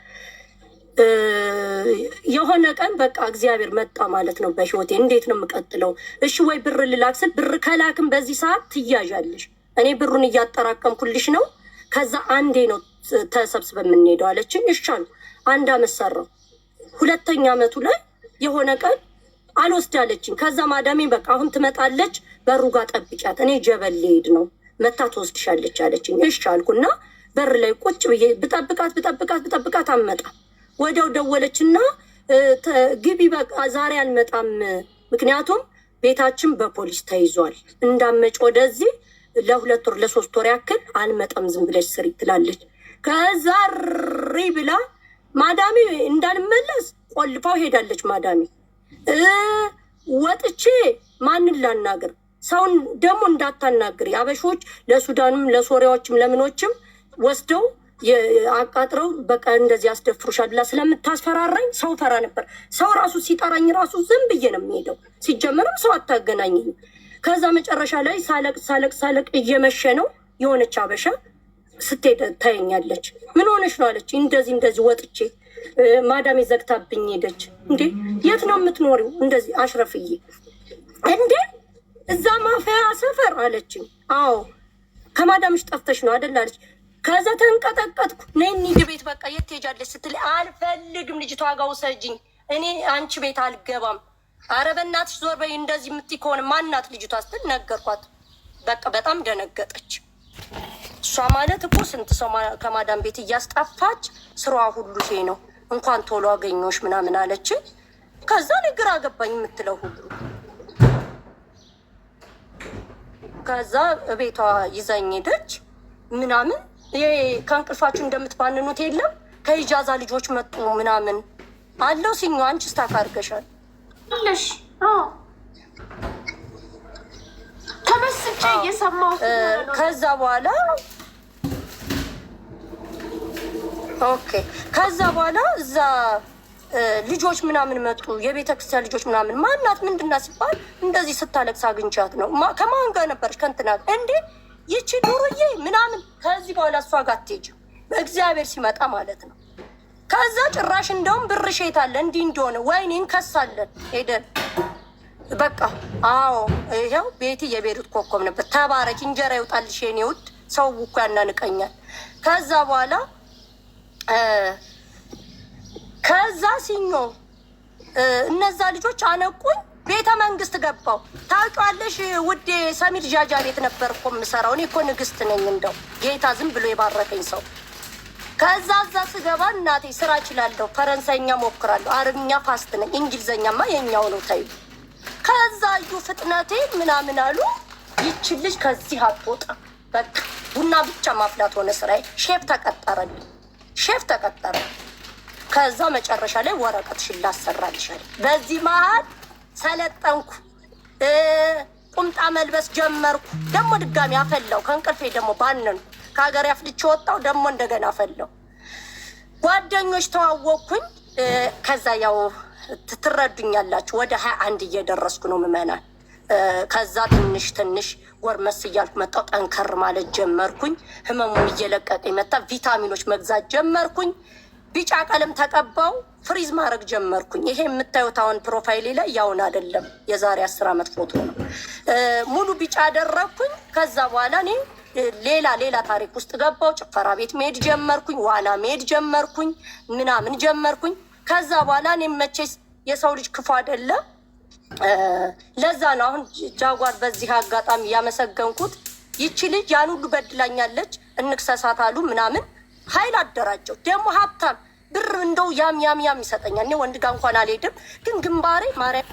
የሆነ ቀን በቃ እግዚአብሔር መጣ ማለት ነው በህይወቴ። እንዴት ነው የምቀጥለው? እሺ ወይ ብር ልላክ ስል፣ ብር ከላክም በዚህ ሰዓት ትያዣለሽ፣ እኔ ብሩን እያጠራቀምኩልሽ ነው፣ ከዛ አንዴ ነው ተሰብስበ የምንሄደው አለችኝ። ይሻሉ 1 ዓመት ሰራው። 2ኛ ዓመቱ ላይ የሆነ ቀን አልወስዳለችኝ። ከዛ ማዳሜ በቃ አሁን ትመጣለች፣ በሩ ጋር ጠብቂያት፣ እኔ ጀበል ልሄድ ነው፣ መታ ትወስድሻለች አለችኝ። እሺ አልኩና በር ላይ ቁጭ ብዬ ብጠብቃት አመጣ። ወዲያው ደወለችና ግቢ በቃ ዛሬ አልመጣም፣ ምክንያቱም ቤታችን በፖሊስ ተይዟል፣ እንዳመጭ ወደዚህ ለ2 ወር ለ3 ወር ያክል አልመጣም፣ ዝም ብለሽ ስሪ ትላለች። ከዛ ሪ ብላ ማዳሜ እንዳልመለስ ቆልፋው ሄዳለች። ማዳሜ ወጥቼ ማንን ላናገር? ሰውን ደግሞ እንዳታናግሪ፣ አበሾች ለሱዳንም ለሶሪያዎችም ለምኖችም ወስደው አቃጥረው በቃ እንደዚህ ያስደፍሩሻል ብላ ስለምታስፈራራኝ ሰው ፈራ ነበር። ሰው ራሱ ሲጠራኝ ራሱ ዝም ብዬ ነው የሚሄደው። ሲጀመርም ሰው አታገናኝም። ከዛ መጨረሻ ላይ ሳለቅ እየመሸ ነው። የሆነች አበሻ ስትሄድ ታየኛለች። ምን ሆነች ነው አለች። እንደዚህ ወጥቼ ማዳሜ ዘግታብኝ ሄደች። እንዴ የት ነው የምትኖሪው? እንደዚህ አሽረፍዬ። እንዴ እዛ ማፊያ ሰፈር አለችኝ። አዎ ከማዳምሽ ጠፍተሽ ነው አይደል አለች። ከዛ ተንቀጠቀጥኩ። ነይ እንሂድ ቤት በቃ የት ትሄጃለሽ ስትል አልፈልግም ልጅቷ ጋር ውሰጂኝ፣ እኔ አንቺ ቤት አልገባም። አረ በእናትሽ ዞር በይ፣ እንደዚህ የምትይ ከሆነ ማናት ልጅቷ ስትል ነገርኳት። በቃ በጣም ደነገጠች። እሷ ማለት እኮ ስንት ሰው ከማዳም ቤት እያስጠፋች ስራዋ ሁሉ ይሄ ነው፣ እንኳን ቶሎ አገኘሁሽ ምናምን አለች። ከዛ ግራ ገባኝ የምትለው ሁሉ። ከዛ ቤቷ ይዛኝ ሄደች ምናምን። ይሄ ከእንቅልፋችሁ እንደምትባንኑት የለም ከኢጃዛ ልጆች መጡ ምናምን አለው። ሲኞ አንቺ ስታክ አድርገሻል አለሽ? ተመስጬ እየሰማሁት። ከዛ በኋላ ኦኬ፣ ከዛ በኋላ እዛ ልጆች ምናምን መጡ፣ የቤተ ክርስቲያን ልጆች ምናምን። ማናት ምንድና ሲባል እንደዚህ ስታለቅስ አግኝቻት ነው። ከማን ጋር ነበረች? ከእንትና እንዴ ይቺ ዱርዬ ምናምን። ከዚህ በኋላ እሷ ጋር አትሄጂም በእግዚአብሔር ሲመጣ ማለት ነው። ከዛ ጭራሽ እንደውም ብር ሼት አለ እንዲህ እንደሆነ ወይኔ እንከሳለን ሄደን በቃ። አዎ ይኸው ቤቲ የቤሩት ኮከብ ነበር። ተባረክ እንጀራ ይውጣልሽ የኔ ውድ። ሰው እኮ ያናንቀኛል። ከዛ በኋላ ከዛ ሲኞ እነዛ ልጆች አነቁኝ። ቤተ መንግስት ገባው። ታውቂዋለሽ ውዴ፣ ሰሚር ጃጃ ቤት ነበር እኮ የምሰራው። እኔ እኮ ንግስት ነኝ፣ እንደው ጌታ ዝም ብሎ የባረከኝ ሰው። ከዛ እዛ ስገባ እናቴ ስራ እችላለሁ፣ ፈረንሳይኛ ሞክራለሁ፣ አረብኛ ፋስት ነኝ፣ እንግሊዘኛማ የኛው ነው ታዩ። ከዛ እዩ ፍጥነቴ ምናምን አሉ። ይቺ ልጅ ከዚህ አትወጣ፣ በቃ ቡና ብቻ ማፍላት ሆነ ስራዬ። ሼፍ ተቀጠረልኝ፣ ሼፍ ተቀጠረ። ከዛ መጨረሻ ላይ ወረቀትሽን ላሰራልሻል። በዚህ መሀል ሰለጠንኩ፣ ቁምጣ መልበስ ጀመርኩ። ደግሞ ድጋሚ አፈላው። ከእንቅልፌ ደግሞ ባነንኩ። ከሀገር አፍልቼ ወጣሁ። ደግሞ እንደገና አፈላው። ጓደኞች ተዋወቅኩኝ። ከዛ ያው ትረዱኛላችሁ ወደ 21 እየደረስኩ ነው ምመናል። ከዛ ትንሽ ትንሽ ጎርመስ እያልኩ መጣሁ። ጠንከር ማለት ጀመርኩኝ። ህመሙን እየለቀቀ መጣ። ቪታሚኖች መግዛት ጀመርኩኝ። ቢጫ ቀለም ተቀባው። ፍሪዝ ማድረግ ጀመርኩኝ። ይሄ የምታዩት አሁን ፕሮፋይሌ ላይ ያውን አይደለም፣ የዛሬ 10 ዓመት ፎቶ ነው። ሙሉ ቢጫ አደረግኩኝ። ከዛ በኋላ እኔ ሌላ ታሪክ ውስጥ ገባው። ጭፈራ ቤት መሄድ ጀመርኩኝ፣ ዋና መሄድ ጀመርኩኝ፣ ምናምን ጀመርኩኝ። ከዛ በኋላ እኔ መቼስ የሰው ልጅ ክፉ አይደለም። ለዛ ነው አሁን ጃጓር በዚህ አጋጣሚ ያመሰገንኩት። ይቺ ልጅ ያን ሁሉ በድላኛለች፣ እንክሰሳት አሉ ምናምን። ኃይል አደራጀው። ደግሞ ሀብታም ብር እንደው ያም ይሰጠኛል። እኔ ወንድ ጋር እንኳን አልሄድም፣ ግን ግንባሬ ማርያም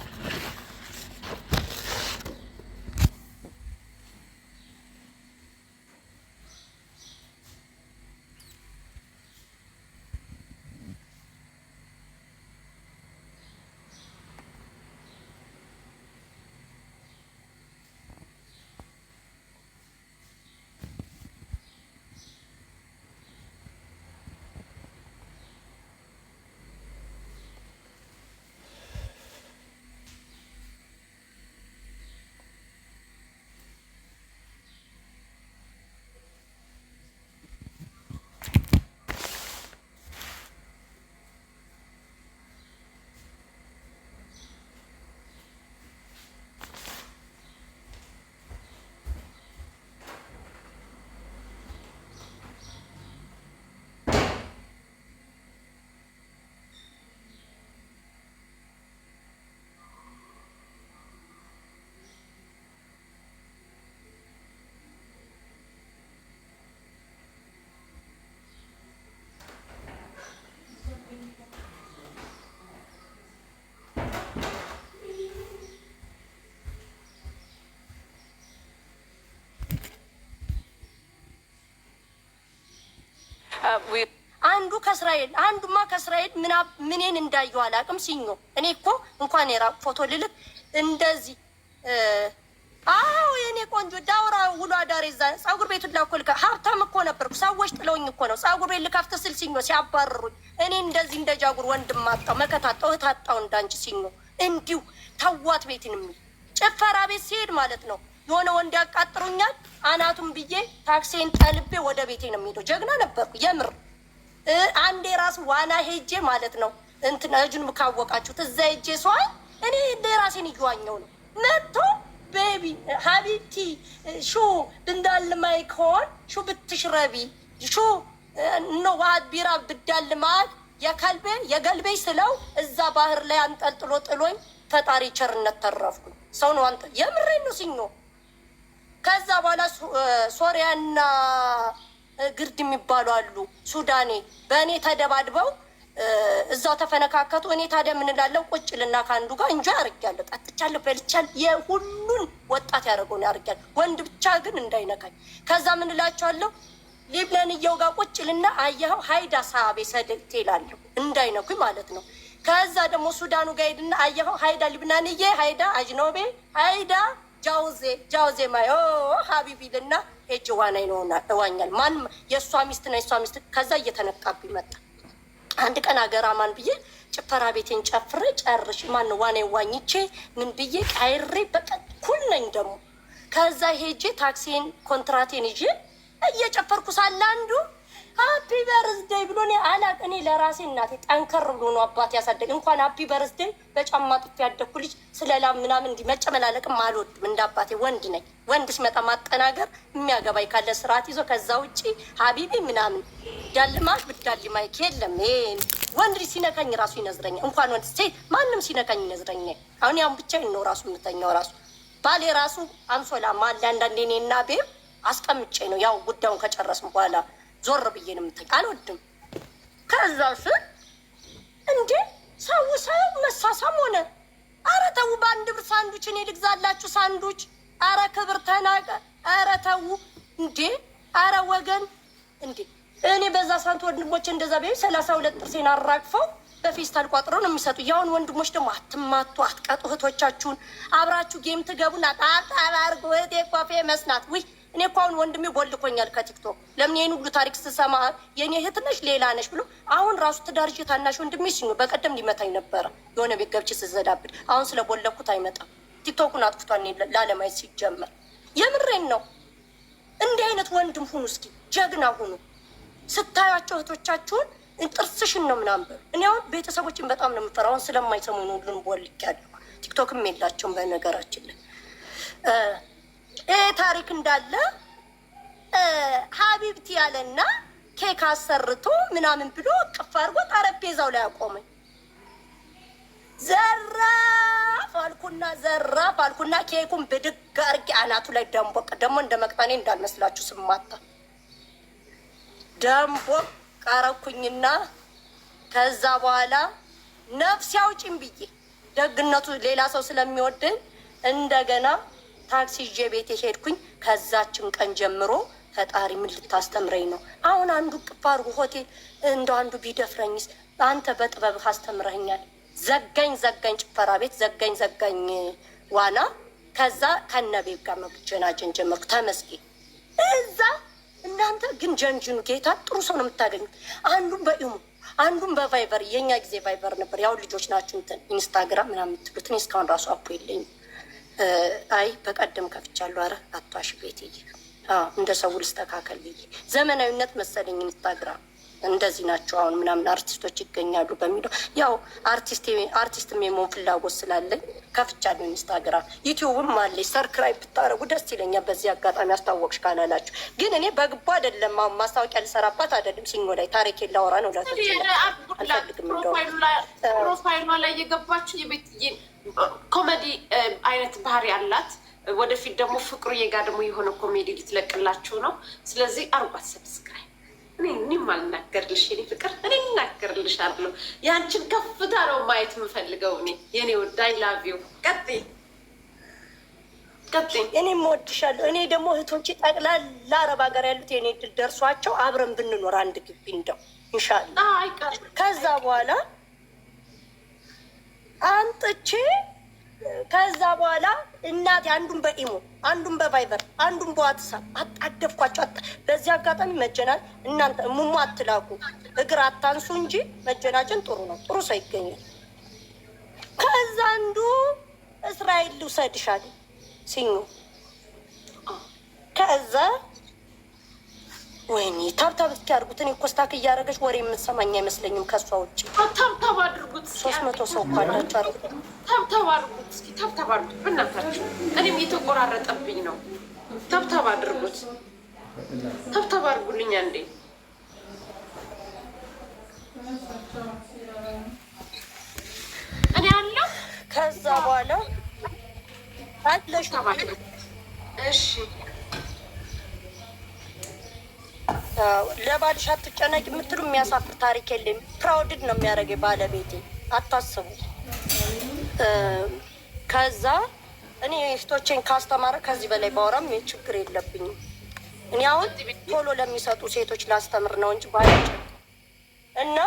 አንዱ ከእስራኤል አንዱማ ከእስራኤል ምንን እንዳየው አላውቅም። ሲኞ እኔ እኮ እንኳን የራቅ ፎቶ ልልክ እንደዚህ አዎ የኔ ቆንጆ ዳውራ ውሎ አዳሬ እዛ ፀጉር ቤቱን ላኮልከ ሀብታም እኮ ነበርኩ። ሰዎች ጥለውኝ እኮ ነው ፀጉር ቤት ልከፍት ስል ሲኞ ሲያባርሩኝ እኔ እንደዚህ እንደ ጃጉር ወንድም አጣው መከታጣው እህታጣው እንዳንቺ ሲኞ እንዲሁ ተዋት ቤትን የሚል ጭፈራ ቤት ሲሄድ ማለት ነው የሆነ ወንድ ያቃጥሩኛል። አናቱን ብዬ ታክሲን ጠልቤ ወደ ቤቴ ነው የሚሄደው። ጀግና ነበርኩ የምር። አንዴ ራሱ ዋና ሄጄ ማለት ነው እንትን እጁን ካወቃችሁት እዛ ሄጄ ሰዋል እኔ ራሴን እየዋኘው ነው መጥቶ ቤቢ ሀቢብቲ ሹ እንዳልማይ ከሆን ሹ ብትሽረቢ ሹ ኖ ዋት ቢራ ብዳልማት የገልቤ ስለው እዛ ባህር ላይ አንጠልጥሎ ጥሎኝ ፈጣሪ ቸርነት ተረፍኩኝ። ሰው ነው አንተ የምሬን ነው ሲኞ። ከዛ በኋላ ሶሪያና ግርድ የሚባሉ አሉ ሱዳኔ በእኔ ተደባድበው እዛው ተፈነካከቱ። እኔ ታዲያ ምን እላለሁ? ቁጭ ልና ከአንዱ ጋር እንጆ ያርጋለሁ፣ ጠጥቻለሁ፣ በልቻለሁ። የሁሉን ወጣት ያደረገውን ያርጋለሁ። ወንድ ብቻ ግን እንዳይነካኝ። ከዛ ምን እላቸዋለሁ? ሊብነንየው ጋር ቁጭ ልና አየኸው ሀይዳ ሳቤ ሰደቅቴ እላለሁ፣ እንዳይነኩኝ ማለት ነው። ከዛ ደግሞ ሱዳኑ ጋር ሄድና አየኸው ሀይዳ ሊብናንዬ፣ ሀይዳ አጅኖቤ፣ ሀይዳ ጃውዜ ማዮ ሀቢቢልና ሄጅ ዋናይ ነው እዋኛል። ማንም የእሷ ሚስት ነው የእሷ ሚስት። ከዛ እየተነቃብኝ መጣ። አንድ ቀን አገራማን ብዬ ጭፈራ ቤቴን ጨፍሬ ጨርሽ ማን ዋና ዋኝቼ ምን ብዬ ቃይሬ በቃ ኩል ነኝ ደግሞ። ከዛ ሄጄ ታክሲን ኮንትራቴን ይዤ እየጨፈርኩ ሳለ አንዱ ሀፒ በርዝደይ ብሎ እኔ አላቅ። እኔ ለራሴ እናቴ ጠንከር ብሎ ነው አባት ያሳደግ። እንኳን ሀፒ በርዝደይ በጫማ ጥፍ ያደግኩ ልጅ ስለላም ምናምን እንዲህ መጨመላለቅም አልወድም። እንደ አባቴ ወንድ ነኝ። ወንድ ሲመጣ ማጠናገር የሚያገባኝ ካለ ስርዓት ይዞ፣ ከዛ ውጭ ሀቢቢ ምናምን ዳልማሽ ብዳልማይክ የለም። ወንድ ልጅ ሲነካኝ ራሱ ይነዝረኛል። እንኳን ወንድ ሴት ማንም ሲነካኝ ይነዝረኛል። አሁን ያም ብቻ ነው ራሱ የምተኛው። ራሱ ባሌ ራሱ አንሶላ ማለ አንዳንዴ እኔ እና ቤብ አስቀምጬ ነው ያው ጉዳዩን ከጨረስም በኋላ ዞር ብዬ ነው የምተኛ። አልወድም። ከዛ ስል እንዴ ሰው መሳሳም ሆነ። አረ ተው በአንድ ብር ሳንዱች እኔ ልግዛላችሁ ሳንዱች። አረ ክብር ተናቀ። አረ ተው እንዴ! አረ ወገን እንዴ! እኔ በዛ ሳንት ወንድሞች እንደዛ ቤቢ 32 ጥርሴን አራግፈው በፌስታል ቋጥረው ነው የሚሰጡ። ያውን ወንድሞች ደግሞ አትማቱ፣ አትቀጡ። እህቶቻችሁን አብራችሁ ጌም ትገቡና ጣጣባርጎ እህቴ ኮፌ መስናት። ውይ እኔ እኮ አሁን ወንድሜ ቦልኮኛል ከቲክቶክ። ለምን ይሄን ሁሉ ታሪክ ስሰማ የኔ እህት ነሽ ሌላ ነሽ ብሎ አሁን ራሱ ትዳርሽ ታናሽ ወንድሜ ሲኖ በቀደም ሊመታኝ ነበረ የሆነ ቤት ገብቼ ስዘዳብድ። አሁን ስለቦለኩት አይመጣም። ቲክቶኩን አጥፍቷል ላለማየት ሲጀመር። የምሬን ነው። እንዲህ አይነት ወንድም ሁኑ እስኪ፣ ጀግና ሁኑ። ስታያቸው እህቶቻችሁን ጥርስሽን ነው ምናምን በሉ። እኔ አሁን ቤተሰቦችን በጣም ነው የምፈራው። አሁን ስለማይሰሙኝ ሁሉን ቦልኬያለሁ። ቲክቶክም የላቸውም በነገራችን ላይ። ይሄ ታሪክ እንዳለ ሀቢብቲ ያለና ኬክ አሰርቶ ምናምን ብሎ ቅፍ አድርጎ ጠረጴዛው ላይ አቆመኝ። ዘራፍ አልኩና ኬኩን ብድግ አድርጌ አናቱ ላይ ደንቦቅ ደግሞ እንደ መቅጠኔ እንዳልመስላችሁ ስማታ ደንቦቅ አረኩኝና ከዛ በኋላ ነፍስ ያውጭኝ ብዬ ደግነቱ ሌላ ሰው ስለሚወደኝ እንደገና ታክሲ ይዤ ቤቴ ሄድኩኝ። ከዛችን ቀን ጀምሮ ፈጣሪ ምን ልታስተምረኝ ነው? አሁን አንዱ ቅፋሩ ሆቴል እንደ አንዱ ቢደፍረኝስ? አንተ በጥበብህ አስተምረኛል። ዘጋኝ ጭፈራ ቤት ዘጋኝ ዋና። ከዛ ከነቤብ ጋር መጀናጀን ጀመርኩ። ተመስገን እዛ እናንተ ግን ጀንጅኑ ጌታ ጥሩ ሰው ነው የምታገኙት። አንዱም በኢሙ አንዱም በቫይበር የኛ ጊዜ ቫይበር ነበር። ያው ልጆች ናችሁ እንትን ኢንስታግራም ምናምን የምትሉት። እኔ እስካሁን ራሱ አፖ የለኝም። አይ በቀደም ከፍቻለሁ። አረ አቷሽ ቤት እንደ ሰው ልስተካከል ብዬ ዘመናዊነት መሰለኝ ኢንስታግራም እንደዚህ ናቸው አሁን ምናምን አርቲስቶች ይገኛሉ በሚለው ያው አርቲስት የመሆን ፍላጎት ስላለኝ ከፍቻለሁ ኢንስታግራም። ዩቲዩብም አለኝ። ሰብስክራይብ ብታረጉ ደስ ይለኛል። በዚህ አጋጣሚ አስታወቅሽ ካላላችሁ ግን እኔ በግቡ አይደለም ማስታወቂያ ልሰራባት አይደለም። ሲኞ ላይ ታሪክ ላወራ ነው። አልፈልግም። ፕሮፋይሏ ላይ የገባችሁ ኮሜዲ አይነት ባህሪ አላት። ወደፊት ደግሞ ፍቅሩዬ ጋር ደግሞ የሆነ ኮሜዲ ልትለቅላችሁ ነው። ስለዚህ አርጓት ሰብስክራይብ። እኔም አልናገርልሽ የኔ ፍቅር፣ እኔ እናገርልሽ አለሁ። ያንቺን ከፍታ ነው ማየት የምፈልገው እኔ የኔ ወድ። አይ ላቭ ዩ። ቀጥይ። እኔም እወድሻለሁ። እኔ ደግሞ እህቶቼ ጠቅላላ አረብ ሀገር ያሉት የኔ ድል ደርሷቸው አብረን ብንኖር አንድ ግቢ እንደው ኢንሻላህ። ከዛ በኋላ አንጥቼ ከዛ በኋላ እናቴ አንዱን በኢሞ አንዱን በቫይበር አንዱን በዋትሳፕ አጣደፍኳቸው። በዚህ አጋጣሚ መጀናል እናንተ ሙሙ አትላኩ፣ እግር አታንሱ እንጂ መጀናጀን ጥሩ ነው። ጥሩ ሰው ይገኛል። ከዛ አንዱ እስራኤል ልውሰድሻል ሲኙ ከዛ ወይኔ ታብታብ እስኪ አድርጉት። እኔ እኮ ስታክ እያደረገች ወሬ የምትሰማኝ አይመስለኝም ከእሷ ውጭ። ታብታብ አድርጉት። 300 ሰው እኮ አላችሁ። አድርጉት፣ ታብታብ አድርጉት። እስኪ ታብታብ አድርጉት በእናታችሁ። እኔም እየተቆራረጠብኝ ነው። ታብታብ አድርጉት። ታብታብ አድርጉልኛ እንዴ! እኔ አለሁ። ከዛ በኋላ አለሽ። እሺ ለባልሽ አትጨነቂ የምትሉ የሚያሳፍር ታሪክ የለም። ፕራውድድ ነው የሚያደርገኝ ባለቤቴ፣ አታስቡ። ከዛ እኔ እህቶቼን ካስተማረ ከዚህ በላይ ባወራም ችግር የለብኝም። እኔ አሁን ቶሎ ለሚሰጡ ሴቶች ላስተምር ነው እንጂ ባለች እና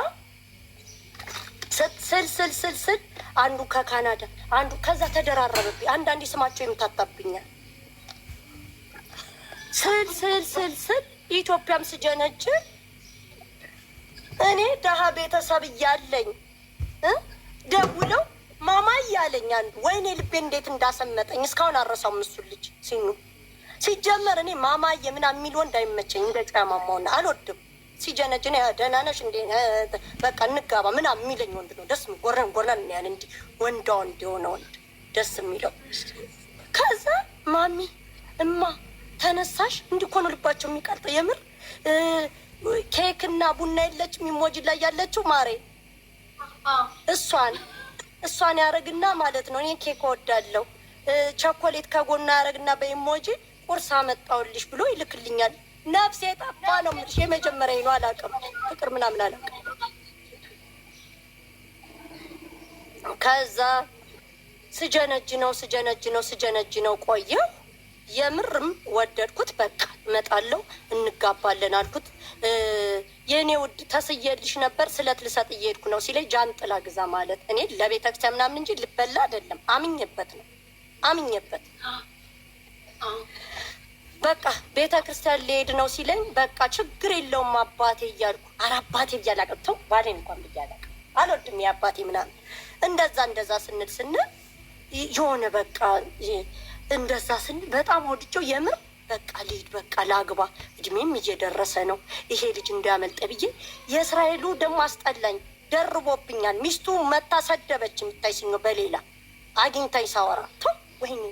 ስል አንዱ ከካናዳ አንዱ ከዛ ተደራረበብኝ። አንዳንዴ ስማቸው የምታጣብኛል። ስል ኢትዮጵያም ስጀነጅ እኔ ደሃ ቤተሰብ እያለኝ ደውለው ማማ እያለኝ አንዱ ወይኔ ልቤ እንዴት እንዳሰመጠኝ እስካሁን አረሳው። ምስሉ ልጅ ሲጀመር እኔ ማማዬ ምናምን የሚል ወንድ አይመቸኝ። እንደ ጫማማውና አልወድም። ሲጀነጅ እኔ ደህና ነሽ እንዴ በቃ እንጋባ ምናምን የሚለኝ ወንድ ነው ደስ ጎረን ያን እንዲ ወንዳ ወንድ የሆነ ወንድ ደስ የሚለው። ከዛ ማሚ እማ ተነሳሽ እንዲኮ ነው ልባቸው የሚቀልጠው። የምር ኬክና ቡና የለችም ኢሞጂ ላይ ያለችው ማሬ እሷን ያደረግና ማለት ነው። እኔ ኬክ ወዳለው ቸኮሌት ከጎና ያደረግና በኢሞጂ ቁርስ አመጣውልሽ ብሎ ይልክልኛል። ነፍሴ ጠፋ ነው የምልሽ። የመጀመሪያ ነው። አላውቅም ፍቅር ምናምን አላውቅም። ከዛ ስጀነጅ ነው ቆየሁ። የምርም ወደድኩት። በቃ እመጣለሁ እንጋባለን አልኩት። የእኔ ውድ ተስዬልሽ ነበር ስለት ልሰጥ እየሄድኩ ነው ሲለኝ ጃንጥላ ግዛ ማለት እኔ ለቤተክርስቲያን ምናምን እንጂ ልበላ አይደለም። አምኜበት በቃ ቤተክርስቲያን ሊሄድ ነው ሲለኝ በቃ ችግር የለውም አባቴ እያልኩ አባቴ እያላቀተው ባሌን እንኳን ብያላቅ አልወድም የአባቴ ምናምን እንደዛ ስንል የሆነ በቃ እንደዛ ስንል በጣም ወድጀው የምር በቃ ልሂድ በቃ ላግባ እድሜም እየደረሰ ነው ይሄ ልጅ እንዳያመልጠ ብዬ የእስራኤሉ ደግሞ አስጠላኝ፣ ደርቦብኛል። ሚስቱ መታ ሰደበች። የሚታይ ሲኞ በሌላ አግኝታኝ ሳወራ ወይኔ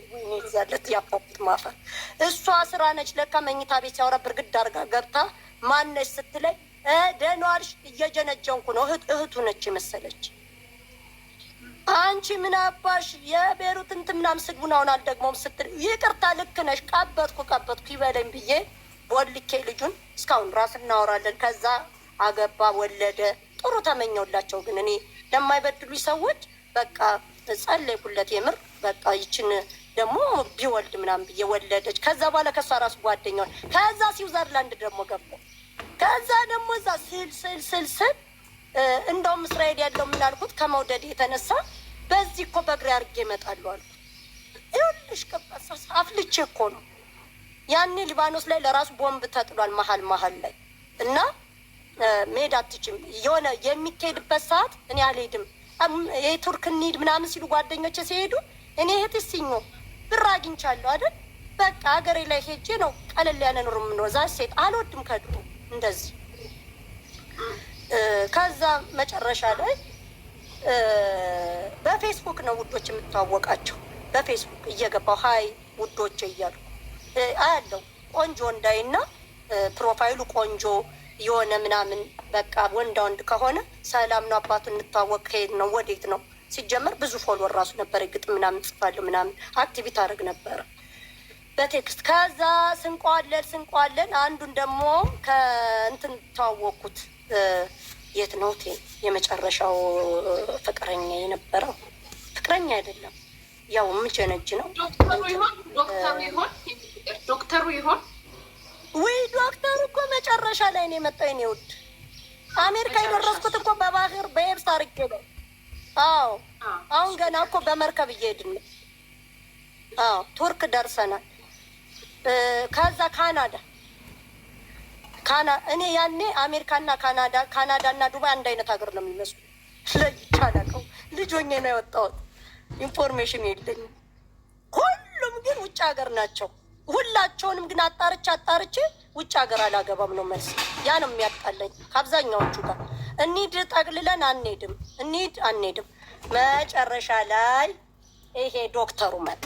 ዛለት ያባቡት ማፈር። እሷ ስራ ነች ለካ መኝታ ቤት ሲያወራ ብርግድ አርጋ ገብታ ማነች ስትለኝ ደህና ዋልሽ እየጀነጀንኩ ነው እህቱ ነች የመሰለች። አንቺ ምን አባሽ የቤሩት እንትን ምናምን ስድቡን አሁን አልደግሞም ስትል ይቅርታ ልክ ነሽ ቀበጥኩ ይበለኝ ብዬ ቦልኬ ልጁን እስካሁን ራስ እናወራለን። ከዛ አገባ ወለደ። ጥሩ ተመኘውላቸው። ግን እኔ ለማይበድሉኝ ሰዎች በቃ ጸለይኩለት። የምር በቃ ይችን ደግሞ ቢወልድ ምናምን ብዬ ወለደች። ከዛ በኋላ ከሷ ራሱ ጓደኛውን ከዛ ስዊዘርላንድ ደግሞ ገባ። ከዛ ደግሞ እዛ ስል እንደውም እስራኤል ያለው ምናልኩት ከመውደድ የተነሳ በዚህ እኮ በእግሬ አድርጌ እመጣለሁ አልኩት። ይኸውልሽ ቅባሳስ አፍልቼ እኮ ነው። ያኔ ሊባኖስ ላይ ለራሱ ቦምብ ተጥሏል መሀል ላይ እና መሄድ አትችም። የሆነ የሚካሄድበት ሰዓት እኔ አልሄድም። የቱርክ እንሂድ ምናምን ሲሉ ጓደኞቼ ሲሄዱ እኔ እህትስኞ ብር አግኝቻለሁ አይደል በቃ ሀገሬ ላይ ሄጄ ነው ቀለል ያለ ኑሮ የምኖረው። እዛ ሴት አልወድም ከድሮ እንደዚህ። ከዛ መጨረሻ ላይ በፌስቡክ ነው ውዶች የምታወቃቸው። በፌስቡክ እየገባው ሀይ ውዶች እያሉ አያለው ቆንጆ እንዳይና ፕሮፋይሉ ቆንጆ የሆነ ምናምን በቃ ወንድ ከሆነ ሰላም ነው አባቱ እንታወቅ ከሄድ ነው ወዴት ነው። ሲጀመር ብዙ ፎሎወር ራሱ ነበር። ግጥም ምናምን ጽፋለሁ ምናምን አክቲቪቲ አደረግ ነበረ በቴክስት። ከዛ ስንቋለን አንዱን ደግሞ ከእንትን ተዋወቅኩት። የት ነው የመጨረሻው ፍቅረኛ የነበረው ፍቅረኛ አይደለም ያው ምጀነጅ ነው። ዶክተሩ ይሆን ወይ? ዶክተሩ እኮ መጨረሻ ላይ ነው የመጣው። የኔ ውድ አሜሪካ የደረስኩት እኮ በባህር በየብስ አድርጌ ነው። አዎ አሁን ገና እኮ በመርከብ እየሄድን ነው። አዎ ቱርክ ደርሰናል። ከዛ እኔ ያኔ አሜሪካና ካናዳና ዱባይ አንድ አይነት ሀገር ነው የሚመስሉ። ለይቻላቀው ልጆኜ ነው የወጣሁት። ኢንፎርሜሽን የለኝም። ሁሉም ግን ውጭ ሀገር ናቸው። ሁላቸውንም ግን አጣርቼ ውጭ ሀገር አላገባም ነው መልስ። ያ ነው የሚያጣለኝ ከአብዛኛዎቹ ጋር። እንሂድ ጠቅልለን አንሄድም፣ አንሄድም። መጨረሻ ላይ ይሄ ዶክተሩ መጣ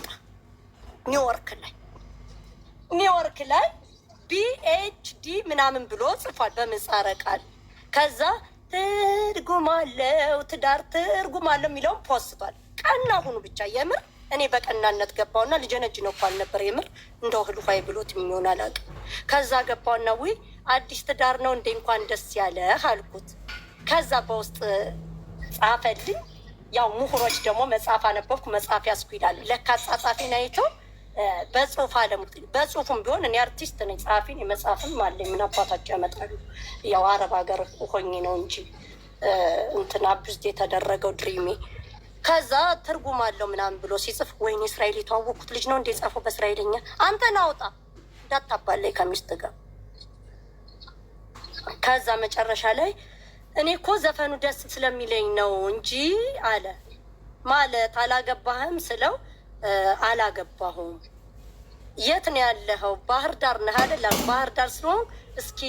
ኒውዮርክ ላይ ፒኤችዲ ምናምን ብሎ ጽፏል በምህጻረ ቃል። ከዛ ትርጉም አለው ትዳር ትርጉም አለው የሚለውን ፖስቷል። ቀና ሁኑ ብቻ የምር እኔ በቀናነት ገባውና ልጀነጅ ነው እኮ አልነበር የምር እንደው እህል ውሃ ብሎት የሚሆን አላውቅም። ከዛ ገባውና ውይ አዲስ ትዳር ነው እንዴ እንኳን ደስ ያለህ አልኩት። ከዛ በውስጥ ጻፈልኝ። ያው ምሁሮች ደግሞ መጽሐፍ አነበብኩ መጽሐፍ ያስኩ ይላሉ። ለካ ጻጻፊን አይተው በጽሁፍ አለም በጽሁፍም ቢሆን እኔ አርቲስት ነኝ ጸሐፊን የመጽሐፍም አለኝ። ምን አባታቸው ያመጣሉ? ያው አረብ ሀገር ሆኜ ነው እንጂ እንትን አብዝት የተደረገው ድሪሜ። ከዛ ትርጉም አለው ምናምን ብሎ ሲጽፍ ወይኔ እስራኤል የተዋወቅኩት ልጅ ነው እንደ ጻፈው በእስራኤልኛ። አንተን አውጣ እንዳታባላይ ከሚስት ጋር። ከዛ መጨረሻ ላይ እኔ እኮ ዘፈኑ ደስ ስለሚለኝ ነው እንጂ አለ። ማለት አላገባህም ስለው አላገባሁም። የት ነው ያለኸው? ባህር ዳር ነህ አይደል? ባህር ዳር ስለሆንኩ እስኪ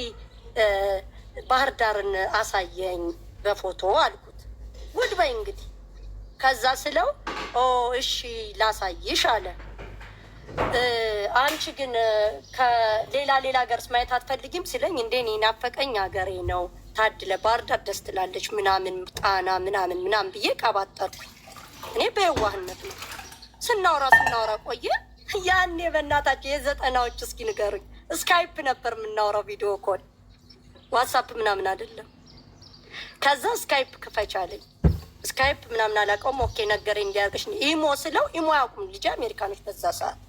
ባህር ዳርን አሳየኝ በፎቶ አልኩት። ጉድ በይ እንግዲህ። ከዛ ስለው እሺ ላሳይሽ አለ። አንቺ ግን ከሌላ ሀገርስ ማየት አትፈልጊም ሲለኝ እንዴ እኔ ናፈቀኝ ሀገሬ ነው ታድለ ባህር ዳር ደስ ትላለች ምናምን ጣና ምናምን ብዬ ቀባጠርኩኝ። እኔ በየዋህነት ነው ስናወራ ቆየ። ያኔ በእናታቸው የ90ዎቹ እስኪ ንገሩኝ። ስካይፕ ነበር የምናወራው ቪዲዮ ኮል ዋትሳፕ ምናምን አይደለም። ከዛ ስካይፕ ክፈቻለኝ። ስካይፕ ምናምን አላውቀውም። ኦኬ ነገረኝ እንዲያርገሽ ኢሞ ስለው ኢሞ ያውቁም ልጅ አሜሪካኖች በዛ ሰዓት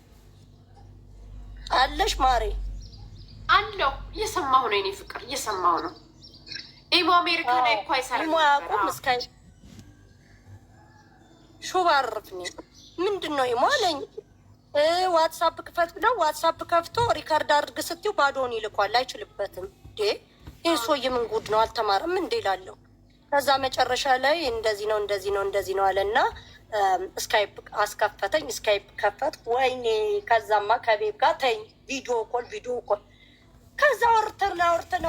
አለሽ ማሬ አለው። እየሰማሁ ነው የኔ ፍቅር እየሰማሁ ነው። ኢሞ አሜሪካ ላይ እኮ አይሰራም። ኢሞ ያውቁም ስካይፕ ሹባርፍኒ ምንድን ነው ኢሞ አለኝ። ዋትሳፕ ክፈት ብለው ዋትሳፕ ከፍቶ ሪካርድ አድርግ ስትይው ባዶን ይልኳል። አይችልበትም። ይህ ሰውዬ ምን ጉድ ነው አልተማረም እንዴ ላለው። ከዛ መጨረሻ ላይ እንደዚህ ነው አለና ስካይፕ አስከፈተኝ። ስካይፕ ከፈት ወይኔ። ከዛማ ከቤብ ጋር ተኝ ቪዲዮ ኮል ከዛ አውርተን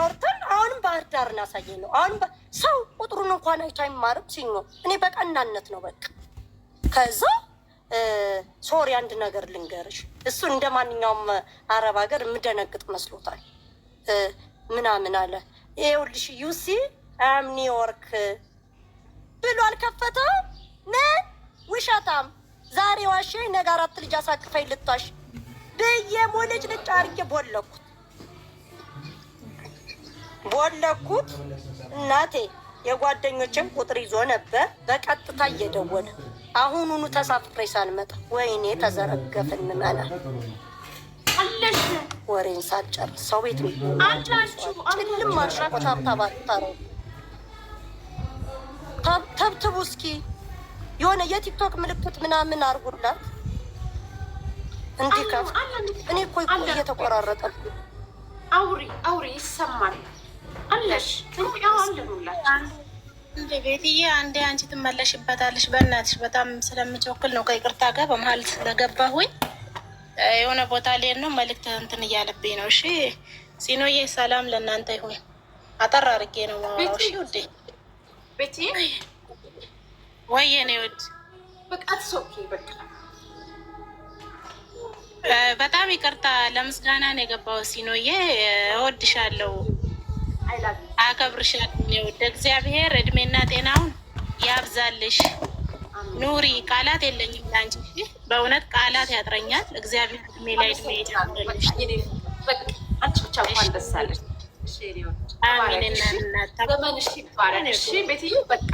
አሁንም ባህር ዳር እናሳየኝ ነው። አሁን ሰው ቁጥሩን እንኳን አይቶ አይማርም ሲኞ እኔ በቀናነት ነው በቃ። ከዛ ሶሪ አንድ ነገር ልንገርሽ፣ እሱ እንደ ማንኛውም አረብ ሀገር የምደነግጥ መስሎታል ምናምን አለ። ይኸውልሽ ዩሲ አም ኒውዮርክ ብሎ አልከፈተም። ምን ውሸታም ዛሬ ዋሽ ነገ 4 ልጅ አሳቅፈኝ ልታሽ ብዬ ሞለጭ ልጭ አርጌ ቦለኩት። እናቴ የጓደኞችን ቁጥር ይዞ ነበር በቀጥታ እየደወለ አሁኑኑ ተሳፍሬ ሳልመጣ ወይኔ ተዘረገፍን መና አለሽ ወሬን ሳልጨርስ ሰው ቤት ጭልም ማርሻቆ ታባታረው ተብትቡ እስኪ የሆነ የቲክቶክ ምልክት ምናምን አርጉላት። እንዲህ ከፍ እኔ እኮ እየተቆራረጠ አውሪ ይሰማል አለሽ አለሁላችሁ እንደ ቤትዬ አንዴ አንቺ ትመለሽበታለሽ። በእናትሽ በጣም ስለምቸኩል ነው ከይቅርታ ጋር በመሀል ስለገባሁኝ የሆነ ቦታ ልሄድ ነው። መልዕክት እንትን እያለብኝ ነው። እሺ ሲኖዬ ሰላም ለእናንተ ይሁን። አጠር አድርጌ ነው ማውራው። እሺ ውዴ ቤትዬ ወይዬ ነው ውድ በቃ ትሶኪ በቃ በጣም ይቅርታ ለምስጋና ነው የገባው። ሲኖዬ እወድሻለሁ፣ አከብርሻለሁ። ውድ እግዚአብሔር እድሜና ጤናውን ያብዛልሽ። ኑሪ። ቃላት የለኝም ላንቺ። በእውነት ቃላት ያጥረኛል። እግዚአብሔር እድሜ ላይ እድሜ ይጨምርልሽ። አንቺ ብቻ እንኳን ደስ አለሽ። አሜን። እና ዘመንሽ ይባረክ። እሺ ቤትዬ በቃ